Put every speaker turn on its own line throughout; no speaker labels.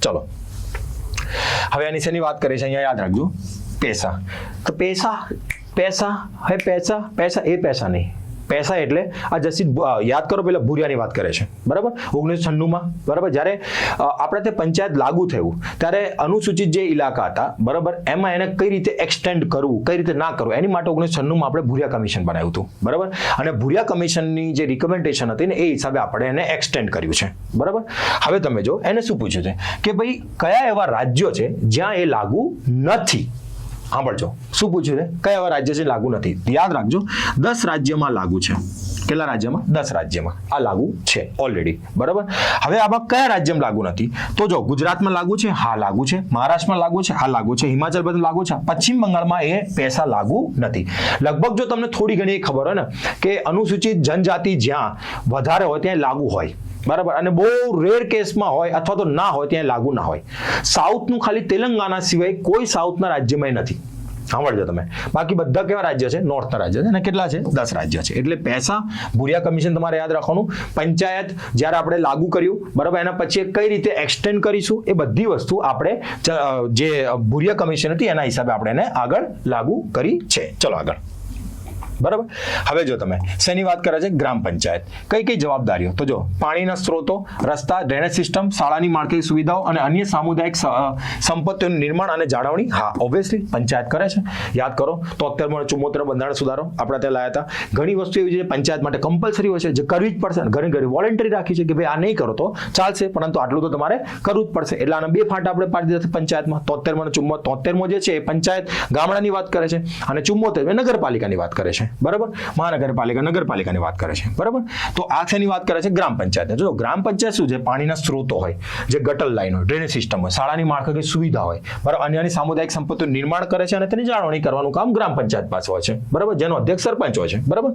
ચલો હવે આની શેની વાત કરીએ છીએ અહીંયા યાદ રાખજો પૈસા તો પૈસા પૈસા હે પૈસા પૈસા એ પૈસા નહીં પૈસા એટલે આ જસ્ટિસ યાદ કરો પેલા ભૂરિયાની વાત કરે છે બરાબર 1996 બરાબર જ્યારે આપણે તે પંચાયત લાગુ થયું ત્યારે અનુસૂચિત જે ઇલાકા હતા બરાબર એમાં એને કઈ રીતે એક્સટેન્ડ કરવું કઈ રીતે ના કરવું એની માટે 1996 આપણે ભૂરિયા કમિશન બનાવ્યું હતું બરાબર અને ભૂરિયા કમિશનની જે રિકમેન્ડેશન હતી ને એ હિસાબે આપણે એને એક્સટેન્ડ કર્યું છે બરાબર હવે તમે જો એને શું પૂછ્યું છે કે ભાઈ કયા એવા રાજ્યો છે જ્યાં એ લાગુ નથી સાંભળજો શું પૂછ્યું છે કયા એવા રાજ્ય છે લાગુ નથી યાદ રાખજો 10 રાજ્યમાં લાગુ છે કેટલા રાજ્યમાં 10 રાજ્યમાં આ લાગુ છે ઓલરેડી બરાબર હવે આમાં કયા રાજ્યમાં લાગુ નથી તો જો ગુજરાતમાં લાગુ છે હા લાગુ છે મહારાષ્ટ્રમાં લાગુ છે હા લાગુ છે હિમાચલ પ્રદેશ લાગુ છે પશ્ચિમ બંગાળમાં એ પૈસા લાગુ નથી લગભગ જો તમને થોડી ઘણી ખબર હોય ને કે અનુસૂચિત જનજાતિ જ્યાં વધારે હોય ત્યાં લાગુ હોય બરાબર અને બહુ રેર કેસમાં હોય અથવા તો ના હોય ત્યાં લાગુ ના હોય સાઉથનું ખાલી તેલંગાણા સિવાય કોઈ સાઉથના રાજ્યમાં નથી સાંભળજો તમે બાકી બધા કેવા રાજ્ય છે નોર્થના રાજ્ય છે અને કેટલા છે 10 રાજ્ય છે એટલે પૈસા ભૂરિયા કમિશન તમારે યાદ રાખવાનું પંચાયત જ્યારે આપણે લાગુ કર્યું બરાબર એના પછી કઈ રીતે એક્સટેન્ડ કરીશું એ બધી વસ્તુ આપણે જે ભૂરિયા કમિશન હતી એના હિસાબે આપણે એને આગળ લાગુ કરી છે ચલો આગળ બરાબર હવે જો તમે શેની વાત કરે છે ગ્રામ પંચાયત કઈ કઈ જવાબદારીઓ તો જો પાણીના સ્ત્રોતો રસ્તા ડ્રેનેજ સિસ્ટમ શાળાની માળખાકીય સુવિધાઓ અને અન્ય સામુદાયિક સંપત્તિઓનું નિર્માણ અને જાળવણી હા ઓબ્વિયસલી પંચાયત કરે છે યાદ કરો 73 અને 74 બંધારણ સુધારો આપણે ત્યાં લાયા હતા ઘણી વસ્તુ એવી છે પંચાયત માટે કમ્પલસરી હોય છે જે કરવી જ પડશે ઘણી ઘણી વોલન્ટરી રાખી છે કે ભાઈ આ નહીં કરો તો ચાલશે પરંતુ આટલું તો તમારે કરવું જ પડશે એટલે આના 2 ફાંટા આપણે પાડી દીધા પંચાયતમાં 73 અને 73 જે છે એ પંચાયત ગામડાની વાત કરે છે અને 74 નગરપાલિકાની વાત કરે છે બરાબર મહાનગરપાલિકા નગરપાલિકાની વાત કરે છે બરાબર તો આ શેની વાત કરે છે ગ્રામ પંચાયત જો ગ્રામ પંચાયત શું છે પાણીના સ્ત્રોતો હોય જે ગટર લાઈન હોય ડ્રેનેજ સિસ્ટમ હોય શાળાની માળખાકીય સુવિધા હોય બરાબર અન્યની સામુદાયિક સંપત્તિનું નિર્માણ કરે છે અને તેની જાળવણી કરવાનું કામ ગ્રામ પંચાયત પાસે હોય છે બરાબર જેનો અધ્યક્ષ સરપંચ હોય છે બરાબર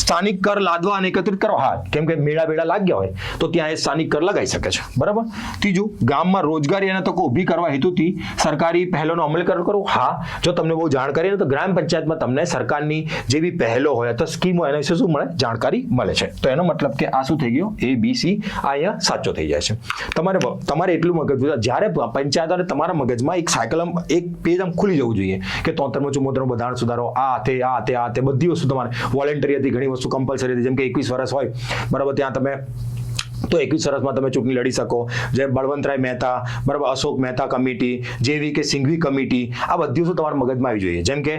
સ્થાનિક કર લાદવા અને એકત્રિત કરવા હા કેમ કે મેળા બેડા લાગ્યા હોય તો ત્યાં એ સ્થાનિક કર લગાવી શકે છે બરાબર ત્રીજું ગામમાં રોજગારી અને તકો ઊભી કરવા હેતુથી સરકારી પહેલોનો અમલ કરવો હા જો તમને બહુ જાણકારી હોય તો ગ્રામ પંચાયતમાં તમને સરકારની જે બી પહેલો હોય અથવા સ્કીમ હોય એના વિશે શું મળે જાણકારી મળે છે તો એનો મતલબ કે આ શું થઈ ગયો ABC આ અહીંયા સાચો થઈ જાય છે તમારે એટલું મગજ જ્યારે પંચાયત અને તમારા મગજમાં એક સાયકલ એક પેજ આમ ખુલી જવું જોઈએ કે 73 74 બંધારણ સુધારો આ તે બધી વસ્તુ તમારે વોલન્ટરી હતી ઘણી વસ્તુ કમ્પલસરી હતી જેમ કે 21 વર્ષ હોય બરાબર ત્યાં તમે તો 21 વર્ષમાં તમે ચૂંટણી લડી શકો જેમ બળવંતરાય મહેતા બરાબર અશોક મહેતા કમિટી જેવી કે સિંઘવી કમિટી આ બધી વસ્તુ તમારા મગજમાં આવી જોઈએ જેમ કે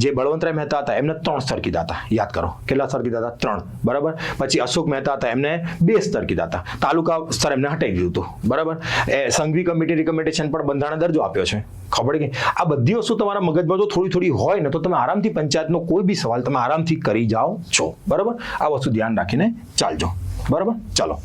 જે બળવંતરાય મહેતા હતા એમને 3 સ્તર કીધા હતા યાદ કરો કેટલા સ્તર કીધા હતા 3 બરાબર પછી અશોક મહેતા હતા એમને 2 સ્તર કીધા હતા તાલુકા સ્તર એમને હટાવી દીધું હતું બરાબર એ સંઘવી કમિટી રિકમેન્ડેશન પણ બંધારણ દરજ્જો આપ્યો છે ખબર કે આ બધી વસ્તુ તમારા મગજમાં જો થોડી હોય ને તો તમે આરામથી પંચાયતનો કોઈ બી સવાલ તમે આરામથી કરી જાઓ છો બરાબર આ વસ્તુ ધ્યાન રાખીને ચાલજો બરાબર ચાલો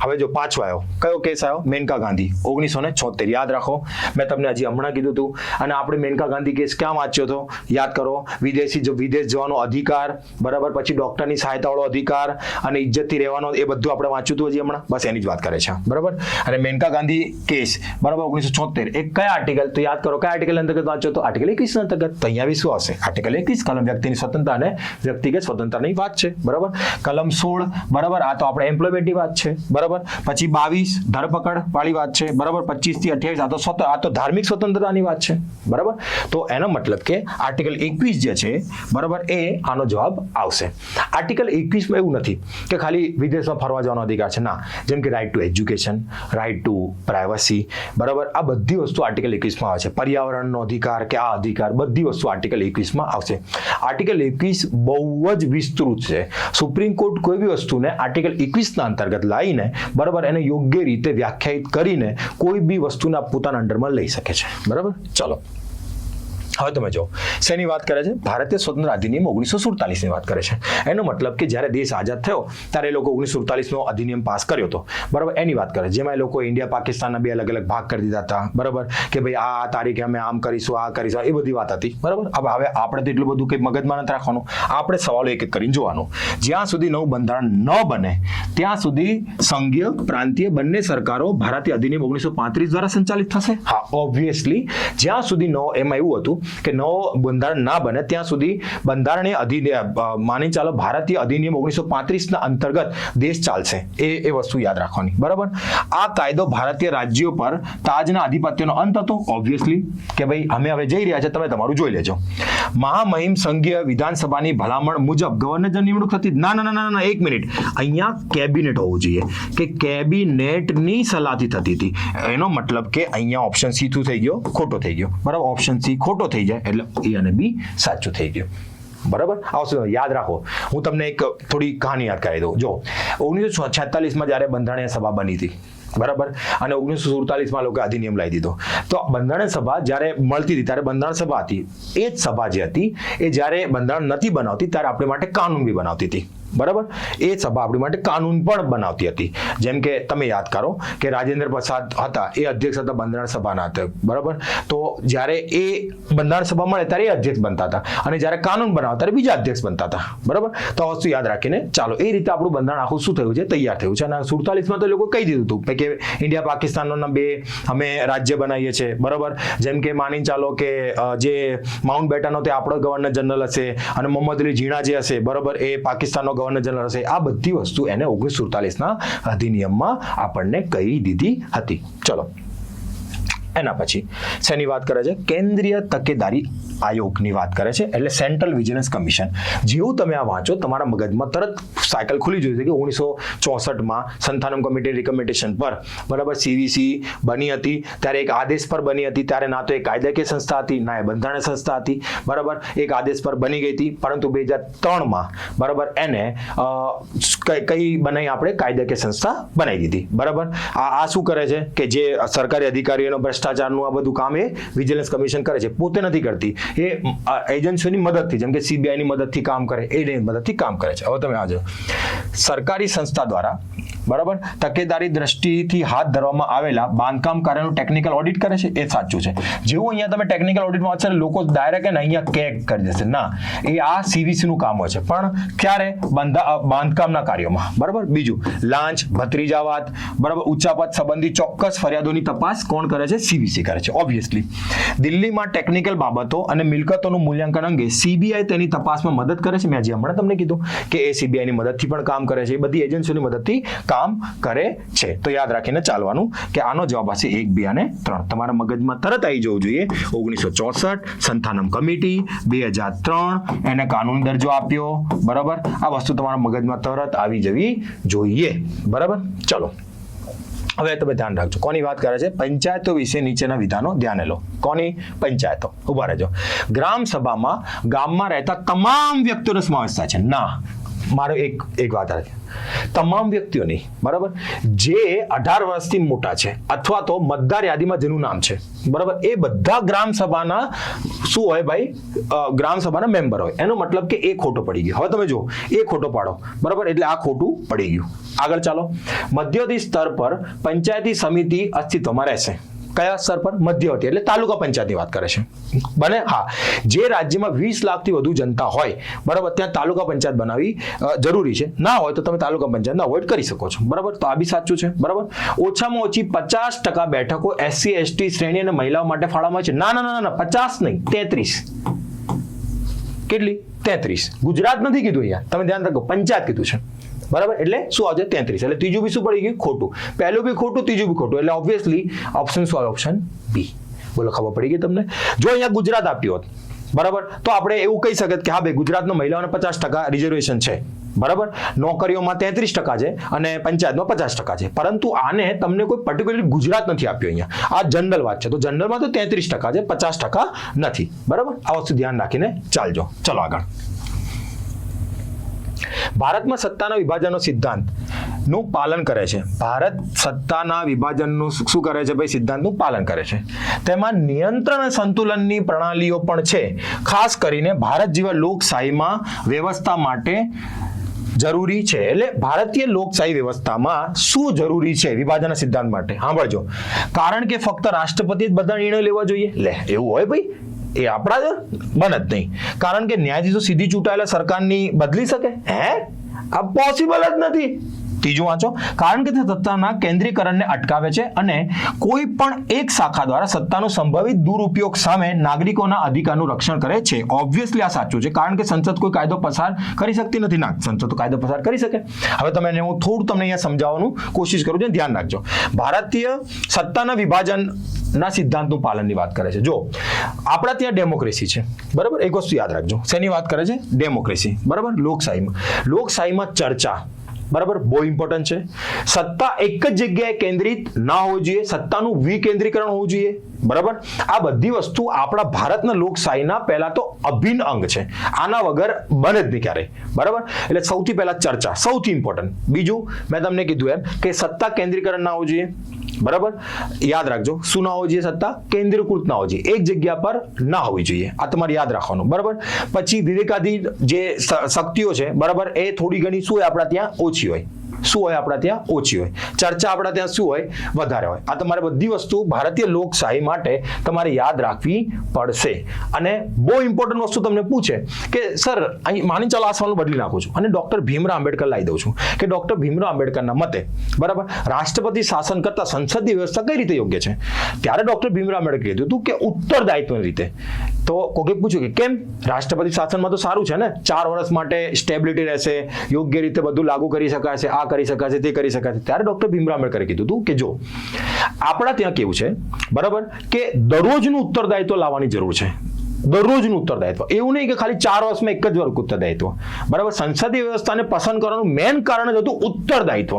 હવે જો પાંચવો આવ્યો કયો કેસ આવ્યો મેનકા ગાંધી 1976 યાદ રાખો મેં તમને હજી હમણાં કીધું હતું અને આપણે મેનકા ગાંધી કેસ ક્યાં વાંચ્યો હતો યાદ કરો વિદેશ જવાનો અધિકાર બરાબર પછી ડોક્ટરની સહાયતાવાળો અધિકાર અને ઇજ્જતથી રહેવાનો એ બધું આપણે વાંચ્યું હતું હજી હમણાં બસ એની જ વાત કરે છે બરાબર અને મેનકા ગાંધી કેસ બરાબર 1976 એક કયા આર્ટિકલ તો યાદ કરો કયા આર્ટિકલ અંતર્ગત વાંચ્યો તો આર્ટિકલ 21 અંતર્ગત તો અહીંયા બી શું હશે આર્ટિકલ 21 કલમ વ્યક્તિની સ્વતંત્રતા અને વ્યક્તિગત સ્વતંત્રતાની વાત છે બરાબર કલમ 16 બરાબર આ તો આપણે એમ્પ્લોયમેન્ટની વાત છે બરાબર પછી 22 ધરપકડ વાળી વાત છે બરાબર 25 થી 28 આ તો ધાર્મિક સ્વતંત્રતાની વાત છે બરાબર તો એનો મતલબ કે આર્ટિકલ 21 જે છે બરાબર એ આનો જવાબ આવશે આર્ટિકલ 21 માં એવું નથી કે ખાલી વિદેશમાં ફરવા જવાનો અધિકાર છે ના જેમ કે right to education right to privacy બરાબર આ બધી વસ્તુ આર્ટિકલ 21 માં આવે છે પર્યાવરણનો અધિકાર કે આ અધિકાર બધી વસ્તુ આર્ટિકલ 21 માં આવશે આર્ટિકલ 21 બહુ જ વિસ્તૃત છે સુપ્રીમ કોર્ટ કોઈ બી વસ્તુને આર્ટિકલ 21 ના અંતર્ગત લાવીને બરાબર એને યોગ્ય રીતે વ્યાખ્યાયિત કરીને કોઈ બી વસ્તુના પોતાના અંડરમાં લઈ શકે છે બરાબર ચલો હવે તમે જો શેની વાત કરે છે ભારતીય સ્વતંત્ર અધિનિયમ 1947 ની વાત કરે છે એનો મતલબ કે જ્યારે દેશ આઝાદ થયો ત્યારે એ લોકો 1947 નો અધિનિયમ પાસ કર્યો હતો બરાબર એની વાત કરે જેમાં એ લોકો ઇન્ડિયા પાકિસ્તાનના 2 અલગ અલગ ભાગ કરી દીધા હતા બરાબર કે ભાઈ આ તારીખે અમે આમ કરીશું આ કરીશું એ બધી વાત હતી બરાબર હવે આપણે તો એટલું બધું કંઈ મગજમાં નથી રાખવાનું આપણે સવાલો એક એક કરીને જોવાનું જ્યાં સુધી નવું બંધારણ ન બને ત્યાં સુધી સંઘીય પ્રાંતીય બંને સરકારો ભારતીય અધિનિયમ 1935 દ્વારા સંચાલિત થશે હા ઓબ્વિયસલી જ્યાં સુધી એમાં એવું હતું કે નવો બંધારણ ના બને ત્યાં સુધી બંધારણીય અધિનિયમ માની ચાલો ભારતીય અધિનિયમ 1935 અંતર્ગત દેશ ચાલશે. એ વસ્તુ યાદ રાખવાની. બરાબર. આ કાયદો ભારતીય રાજ્યો પર તાજના આધિપત્યનો અંત હતો. ઓબ્વિયસલી કે ભાઈ અમે હવે જઈ રહ્યા છે, તમે તમારું જોઈ લેજો. મહામહિમ સંઘીય વિધાનસભાની ભલામણ મુજબ ગવર્નરની નિમણૂક થતી. ના, 1 મિનિટ. અહીંયા કેબિનેટ હોવું જોઈએ કે કેબિનેટની સલાહથી થતી હતી. એનો મતલબ કે અહીંયા ઓપ્શન સી શું થઈ ગયો? ખોટો થઈ ગયો. બરાબર. ઓપ્શન સી ખોટો થઈ જાય એટલે એ અને બી સાચું થઈ ગયું. બરાબર. આવશે યાદ રાખો. હું તમને એક થોડી કહાની યાદ કરાવી દઉં. જો 1946માં જ્યારે બંધારણીય સભા બની હતી, બરાબર, અને 1947માં લોકો અધિનિયમ લાવી દીધો. તો બંધારણ સભા જ્યારે મળતી હતી ત્યારે બંધારણ સભા હતી. એ જ સભા જે હતી એ જ્યારે બંધારણ નથી બનાવતી ત્યારે આપણે માટે કાનૂન બી બનાવતી હતી. બરાબર. એ સભા આપણી માટે કાનૂન પણ બનાવતી હતી. જેમ કે તમે યાદ કરો કે રાજેન્દ્ર પ્રસાદ હતા, એ અધ્યક્ષ હતા બંધારણ સભાના હતા. બરાબર. તો જ્યારે એ બંધારણ સભા મળે ત્યારે એ અધ્યક્ષ બનતા હતા અને જ્યારે કાનૂન બનાવતા ત્યારે બીજા અધ્યક્ષ બનતા હતા. બરાબર. તો આ વસ્તુ યાદ રાખીને ચાલો. એ રીતે આપણું બંધારણ આખું શું થયું છે? તૈયાર થયું છે. અને 47માં તો લોકો કહી દીધું હતું કે ઇન્ડિયા પાકિસ્તાનના 2 અમે રાજ્ય બનાવીએ છીએ. બરાબર. જેમ કે માની ચાલો કે જે માઉન્ટ બેટન તે આપણો ગવર્નર જનરલ હશે અને મોહમ્મદ અલી જીણા જે હશે, બરાબર, એ પાકિસ્તાનનો ગવર્નર જનરલ હશે. આ બધી વસ્તુ એને 1947ના અધિનિયમમાં આપણને કહી દીધી હતી. ચલો, એના પછી શેની વાત કરે છે? કેન્દ્રીય તકેદારી આયોગની વાત કરે છે, એટલે સેન્ટ્રલ વિજિલન્સ કમિશન. જેવું તમે આ વાંચો તમારા મગજમાં તરત સાયકલ ખુલી જોઈએ કે 1964માં સંથાનમ કમિટી રિકમેન્ડેશન પર, બરાબર, સીવીસી બની હતી ત્યારે એક આદેશ પર બની હતી. ત્યારે ના તો એ કાયદાકીય સંસ્થા હતી ના એ બંધારણીય સંસ્થા હતી. બરાબર. એક આદેશ પર બની ગઈ હતી, પરંતુ 2003માં, બરાબર, એને કઈ બનાવી? આપણે કાયદાકીય સંસ્થા બનાવી દીધી. બરાબર. આ શું કરે છે કે જે સરકારી અધિકારીઓનો ભ્રષ્ટાચારનું આ બધું કામ એ વિજિલન્સ કમિશન કરે છે. પોતે નથી કરતી, એ એજન્સીઓની મદદથી, જેમ કે સીબીઆઈની મદદથી કામ કરે, એની મદદથી કામ કરે છે. હવે તમે આજો સરકારી સંસ્થા દ્વારા, બરાબર, તકેદારી દ્રષ્ટિથી હાથ ધરવામાં આવેલા બાંધકામ કાર્યનું ટેકનિકલ ઓડિટ કરે છે. એ સાચું છે. જેવું અહીંયા તમે ટેકનિકલ ઓડિટમાં વાંચો લોકો ડાયરેક્ટ અહીંયા કેક કરી દેશે. ના, એ આ સીવીસી નું કામ હોય છે. પણ ક્યારે? બાંધકામના કાર્યોમાં. બરાબર. બીજું, લાંચ, ભત્રીજાવાદ, બરાબર, ઉચ્ચાપત સંબંધી ચોક્કસ ફરિયાદોની તપાસ કોણ કરે છે? સીવીસી કરે છે. ઓબ્વિયસલી. દિલ્હીમાં ટેકનિકલ બાબતો અને મિલકતોનું મૂલ્યાંકન અંગે સીબીઆઈ તેની તપાસમાં મદદ કરે છે. મેં હમણાં તમને કીધું કે એ સીબીઆઈની મદદથી પણ કામ કરે છે. એ બધી એજન્સીઓની મદદથી કામ કરે છે. તો યાદ રાખીને ચાલવાનું કે આનો જવાબ હશે 1, 2 અને 3. તમારા મગજમાં તરત આવી જવું જોઈએ. 1964 સંથાનમ કમિટી, 2003 એને કાનૂન દરજ્જો આપ્યો. બરાબર. આ વસ્તુ તમારા મગજમાં તરત આવી જવી જોઈએ. બરાબર. ચલો, હવે તમે ધ્યાન રાખજો. કોની વાત કરે છે? પંચાયતો વિશે નીચેના વિધાનો ધ્યાને લો. કોની? પંચાયતો. ઉભા રહેજો. ગ્રામ સભામાં ગામમાં રહેતા તમામ વ્યક્તિઓનો સમાવેશ થાય છે. ના, મારો એક વાત છે, તમામ વ્યક્તિઓ નહીં. બરાબર. જે 18 વર્ષથી મોટા છે અથવા તો મતદાર યાદીમાં જેનું નામ છે, બરાબર, એ બધા ગ્રામ સભાના શું હોય ભાઈ? ગ્રામ સભાના મેમ્બર હોય. એનો મતલબ કે એ ખોટો પડી ગયો. હવે તમે જો, એ ખોટો પાડો. બરાબર. એટલે આ ખોટું પડી ગયું. આગળ ચાલો. મધ્યવર્તી સ્તર પર પંચાયતી સમિતિ અસ્તિત્વમાં રહેશે. કયા સ્તર પર? મધ્યવર્તી, એટલે તાલુકા પંચાયતની વાત કરે છે. બને? હા. જે રાજ્યમાં 20 લાખથી વધુ જનતા હોય, બરાબર, ત્યાં તાલુકા પંચાયત બનાવવી જરૂરી છે. ના હોય તો તમે તાલુકા પંચાયતને અવોઇડ કરી શકો છો. બરાબર. તો આ બી સાચું છે. બરાબર. ઓછામાં ઓછી 50% બેઠકો SC ST શ્રેણી અને મહિલાઓ માટે ફાળવવામાં છે. ના, 50 નહીં, 33. કેટલી? 33. ગુજરાત નથી કીધું અહીંયા, તમે ધ્યાન રાખો, પંચાયત કીધું છે. બરાબર. એટલે શું આવશે? 33. એટલે ત્રીજું બી શું પડી ગયું? ખોટું. પહેલું બી ખોટું, ત્રીજું બી ખોટું. એટલે ઓબ્વિયસલી ઓપ્શન શું આવે? Option B. બોલો, ખબર પડી ગઈ તમને? જો અહીંયા ગુજરાત આપ્યું હોત, બરાબર, તો આપણે એવું કહી શકત કે હા ભાઈ ગુજરાતમાં મહિલાઓને 50% રિઝર્વેશન છે. બરાબર. નોકરીઓમાં 33% છે અને પંચાયતમાં 50% છે. પરંતુ આને તમને કોઈ પર્ટિક્યુલર ગુજરાત નથી આપ્યું અહીંયા. આ જનરલ વાત છે. તો જનરલમાં તો 33% છે, 50% નથી. બરાબર. આ વસ્તુ ધ્યાન રાખીને ચાલજો. ચલો આગળ. ભારતમાં સત્તાના વિભાજનનો સિદ્ધાંત નું પાલન કરે છે. ભારત સત્તાના વિભાજનનું શું કરે છે ભાઈ? સિદ્ધાંતનું પાલન કરે છે. તેમાં નિયંત્રણ અને સંતુલનની પ્રણાલીઓ પણ છે. ખાસ કરીને ભારત જેવા લોકશાહીમાં વ્યવસ્થા માટે જરૂરી છે. એટલે ભારતીય લોકશાહી વ્યવસ્થામાં શું જરૂરી છે વિભાજનના સિદ્ધાંત માટે? સાંભળજો. કારણ કે ફક્ત રાષ્ટ્રપતિ જ બધા નિર્ણય લેવા જોઈએ? લે, એવું હોય ભાઈ? એ આપણા બને જ નહીં. કારણ કે ન્યાયાધીશો સીધી ચૂંટાયેલા સરકારની બદલી શકે? હે? આ પોસિબલ જ નથી. ત્રીજું વાંચો, કારણ કે તે સત્તાના કેન્દ્રીકરણને અટકાવે છે અને કોઈ પણ એક શાખા દ્વારા સત્તાનો સંભવિત દુરુપયોગ સામે નાગરિકોના અધિકારનું રક્ષણ કરે છે. ઓબ્વિયસલી આ સાચું છે, કારણ કે સંસદ કોઈ કાયદો પસાર કરી શકતી નથી. ના, સંસદ તો કાયદો પસાર કરી શકે. હવે તમે હું થોડું તમને અહીંયા સમજાવવાનું કોશિશ કરું છું, ધ્યાન રાખજો. ભારતીય સત્તાના વિભાજનના સિદ્ધાંતનું પાલનની વાત કરે છે. જો આપણા ત્યાં ડેમોક્રેસી છે, બરાબર, એક વસ્તુ યાદ રાખજો. શેની વાત કરે છે? ડેમોક્રેસી, બરાબર. લોકશાહીમાં ચર્ચા, બરાબર, બહુ ઇમ્પોર્ટન્ટ છે. સત્તા એક જ જગ્યાએ કેન્દ્રિત ના હોવી જોઈએ, સત્તાનું વિકેન્દ્રીકરણ હોવું જોઈએ, બરાબર. આ બધી વસ્તુ આપણા ભારતના લોકશાહીના પહેલા તો અભિન્ન અંગ છે. આના વગર બને જ નહીં ક્યારેય, બરાબર. એટલે સૌથી પહેલા ચર્ચા સૌથી ઇમ્પોર્ટન્ટ. બીજું મેં તમને કીધું એમ કે સત્તા કેન્દ્રીકરણ ના હોવું જોઈએ, બરાબર. યાદ રાખજો, શું ના હોવું જોઈએ? સત્તા કેન્દ્રીકૃત ના હોવી જોઈએ, એક જગ્યા પર ના હોવી જોઈએ. આ તમારે યાદ રાખવાનું, બરાબર. પછી વિવેકાધીન જે શક્તિઓ છે, બરાબર, એ થોડી ઘણી શું હોય આપણા ત્યાં ઓછી હોય. શું હોય આપણા ત્યાં? ઓછી હોય. ચર્ચા આપણા ત્યાં શું હોય? વધારે હોય. આ તમારે બધી વસ્તુ ભારતીય લોકશાહી માટે તમારે યાદ રાખવી પડશે. અને બહુ ઇમ્પોર્ટન્ટ વસ્તુ તમને પૂછે કે સર અહીં માની ચાલો આ સવાલ બદલી નાખું છું અને ડોક્ટર ભીમરાવ આંબેડકર લાવી દઉં છું કે ડોક્ટર ભીમરાવ આંબેડકરના મતે, બરાબર, રાષ્ટ્રપતિ શાસન કરતા સંસદની વ્યવસ્થા કઈ રીતે યોગ્ય છે? ત્યારે ડોક્ટર ભીમરાવ આંબેડકરે કીધું હતું કે ઉત્તરદાયિત્વની રીતે. તો કોકે પૂછ્યું કે કેમ? રાષ્ટ્રપતિ શાસનમાં તો સારું છે ને, 4 વર્ષ માટે સ્ટેબિલિટી રહેશે, યોગ્ય રીતે બધું લાગુ કરી શકાય છે, આ કરી શકાય છે, તે કરી શકાય છે. ત્યારે ડોક્ટર ભીમરાવ આંબેડકરે કીધું હતું કે જો આપણા ત્યાં કેવું છે, બરાબર, કે દરરોજનું ઉત્તરદાયિત્વ લાવવાની જરૂર છે. દરરોજનું ઉત્તરદાયિત્વ, એવું નહીં કે ખાલી 4 વર્ષમાં એક જ વાર ઉત્તરદાયિત્વ, બરાબર. સંસદીય વ્યવસ્થાને પસંદ કરવાનું મેઇન કારણ જ હતું ઉત્તરદાયિત્વ.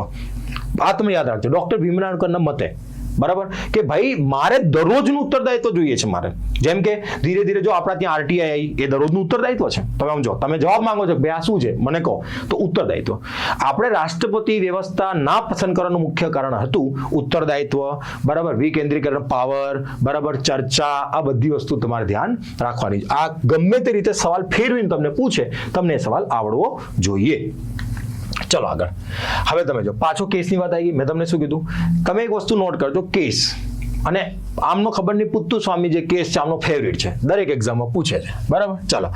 આ તમે યાદ રાખજો ડોક્ટર ભીમરાવ આંબેડકરના મતે, બરાબર, કે ભાઈ મારે દરરોજનું ઉત્તરદાયિત્વ જોઈએ છે મારે. જેમ કે ધીરે ધીરે જો આપણા ત્યાં આરટીઆઈ આવી, એ દરરોજનું ઉત્તરદાયિત્વ છે. તમે સમજો, તમે જવાબ માંગો છો ભાઈ આ શું છે મને કહો, તો ઉત્તરદાયિત્વ. આપણે રાષ્ટ્રપતિ વ્યવસ્થા ના પસંદ કરવાનું મુખ્ય કારણ હતું ઉત્તરદાયિત્વ, બરાબર, વિકેન્દ્રીકરણ પાવર, બરાબર, ચર્ચા. આ બધી વસ્તુ તમારે ધ્યાન રાખવાની. આ ગમે તે રીતે સવાલ ફેરવીને તમને પૂછે, તમને એ સવાલ આવડવો જોઈએ. ચલો આગળ. હવે તમે જો પાછો કેસની વાત આવી ગઈ. મેં તમને શું કીધું? તમે એક વસ્તુ નોટ કરજો, કેસ. અને આમનો ખબર નહીં, પુત્તુ સ્વામી જે કેસ છે આમનો ફેવરિટ છે, દરેક એક્ઝામમાં પૂછે છે, બરાબર. ચાલો,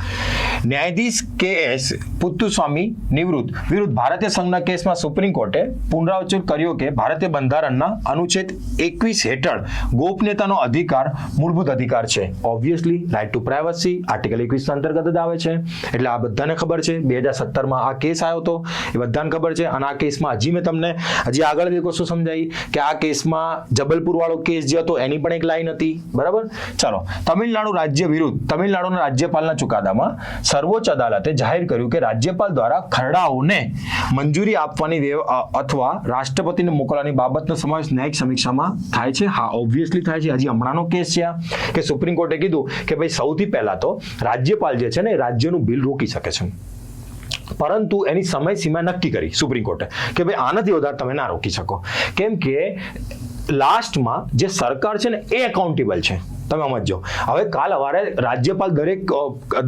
ન્યાયાધીશ કે.એસ. પુત્તુસ્વામી નિવૃત્ત વિરુદ્ધ ભારતીય સંઘના કેસમાં સુપ્રીમ કોર્ટે પુનરાવર્તન કર્યો કે ભારતીય બંધારણના અનુચ્છેદ 21 હેઠળ ગોપનીયતાનો અધિકાર મૂળભૂત અધિકાર છે. Obviously right to privacy article 21 અંતર્ગત જ આવે છે. એટલે આ બધાને ખબર છે. 2017માં આ કેસ આવ્યો હતો, એ બધાને ખબર છે. અને આ કેસમાં હજી મેં તમને આગળ એક વસ્તુ સમજાવી કે આ કેસમાં જબલપુર વાળો કેસ જે હતો એની પણ એક લાઈન હતી, બરાબર. ચાલો, તમિલનાડુ રાજ્ય વિરુદ્ધ તમિલનાડુના રાજ્યપાલના ચુકાદામાં સર્વોચ્ચ અદાલતે જાહેર કર્યું કે રાજ્યપાલ દ્વારા ખરડાઓને મંજૂરી આપવાની અથવા રાષ્ટ્રપતિને મોકલવાની બાબતનો સમાવેશ ન્યાયિક સમીક્ષામાં થાય છે. હા, ઓબ્વિયસલી થાય છે. હજી હમણાંનો કેસ છે કે સુપ્રીમ કોર્ટે કીધું કે ભાઈ સૌથી પહેલા તો રાજ્યપાલ જે છે ને રાજ્યનું બિલ રોકી શકે છે, પરંતુ એની સમય સીમા નક્કી કરી સુપ્રીમ કોર્ટે કે ભાઈ આનાથી વધારે તમે ના રોકી શકો. કેમ કે લાસ્ટમાં જે સરકાર છે ને એ એકાઉન્ટેબલ છે. તમે સમજો, હવે કાલ સવારે રાજ્યપાલ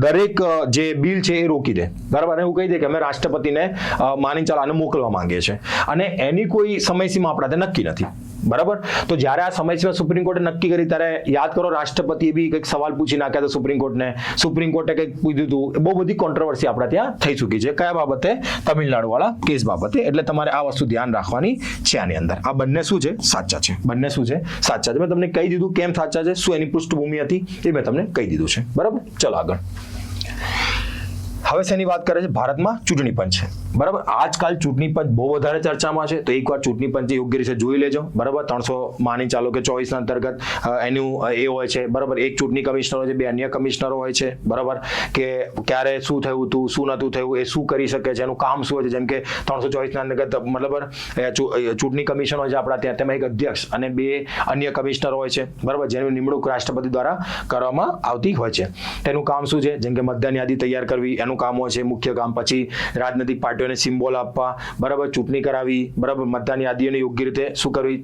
દરેક જે બિલ છે એ રોકી દે, બરાબર, અને એવું કહી દે કે અમે રાષ્ટ્રપતિને માની ચાલો આને મોકલવા માંગીએ છીએ, અને એની કોઈ સમયસીમા આપણા ત્યાં નક્કી નથી, બરાબર. તો જ્યારે આ સમયસીમા સુપ્રીમ કોર્ટે નક્કી કરી ત્યારે યાદ કરો રાષ્ટ્રપતિએ બી કંઈક સવાલ પૂછી નાખ્યા હતા સુપ્રીમ કોર્ટને. સુપ્રીમ કોર્ટે કંઈક પૂછ્યું હતું. બહુ બધી કોન્ટ્રોવર્સી આપણા ત્યાં થઈ ચૂકી છે. કયા બાબતે? તમિલનાડુ વાળા કેસ બાબતે. એટલે તમારે આ વસ્તુ ધ્યાન રાખવાની છે આની અંદર. આ બંને શું છે? સાચા છે. બંને શું છે? સાચા છે. મેં તમને કહી દીધું કેમ સાચા છે, શું એની પૃષ્ઠભૂમિ હતી એ મેં તમને કહી દીધું છે, બરાબર. ચલો આગળ. હવે શેની વાત કરે છે? ભારતમાં ચૂંટણી પંચ છે, બરાબર. આજકાલ ચૂંટણી પંચ બહુ વધારે ચર્ચામાં છે, તો એકવાર ચૂંટણી પંચ યોગ્ય રીતે જોઈ લેજો, બરાબર. 300 માની ચાલો કે 24 અંતર્ગત એનું એ હોય છે, બરાબર. એક ચૂંટણી કમિશનર હોય છે, 2 અન્ય કમિશનરો હોય છે, બરાબર. કે ક્યારે શું થયું હતું, શું નહોતું થયું, એ શું કરી શકે છે, એનું કામ શું હોય છે. જેમ કે 324 અંતર્ગત બરાબર ચૂંટણી કમિશન હોય છે આપણા ત્યાં, તેમાં એક અધ્યક્ષ અને 2 અન્ય કમિશનર હોય છે, બરાબર, જેની નિમણૂક રાષ્ટ્રપતિ દ્વારા કરવામાં આવતી હોય છે. તેનું કામ શું છે? જેમ કે મતદાન યાદી તૈયાર કરવી એનું કામ હોય છે, મુખ્ય કામ. પછી રાજનૈતિક પાર્ટીઓને સિમ્બોલ આપવા, બરાબર, ચૂંટણી કરાવી, બરાબર, મતદાન યાદીઓને યોગ્ય રીતે શું કરવી,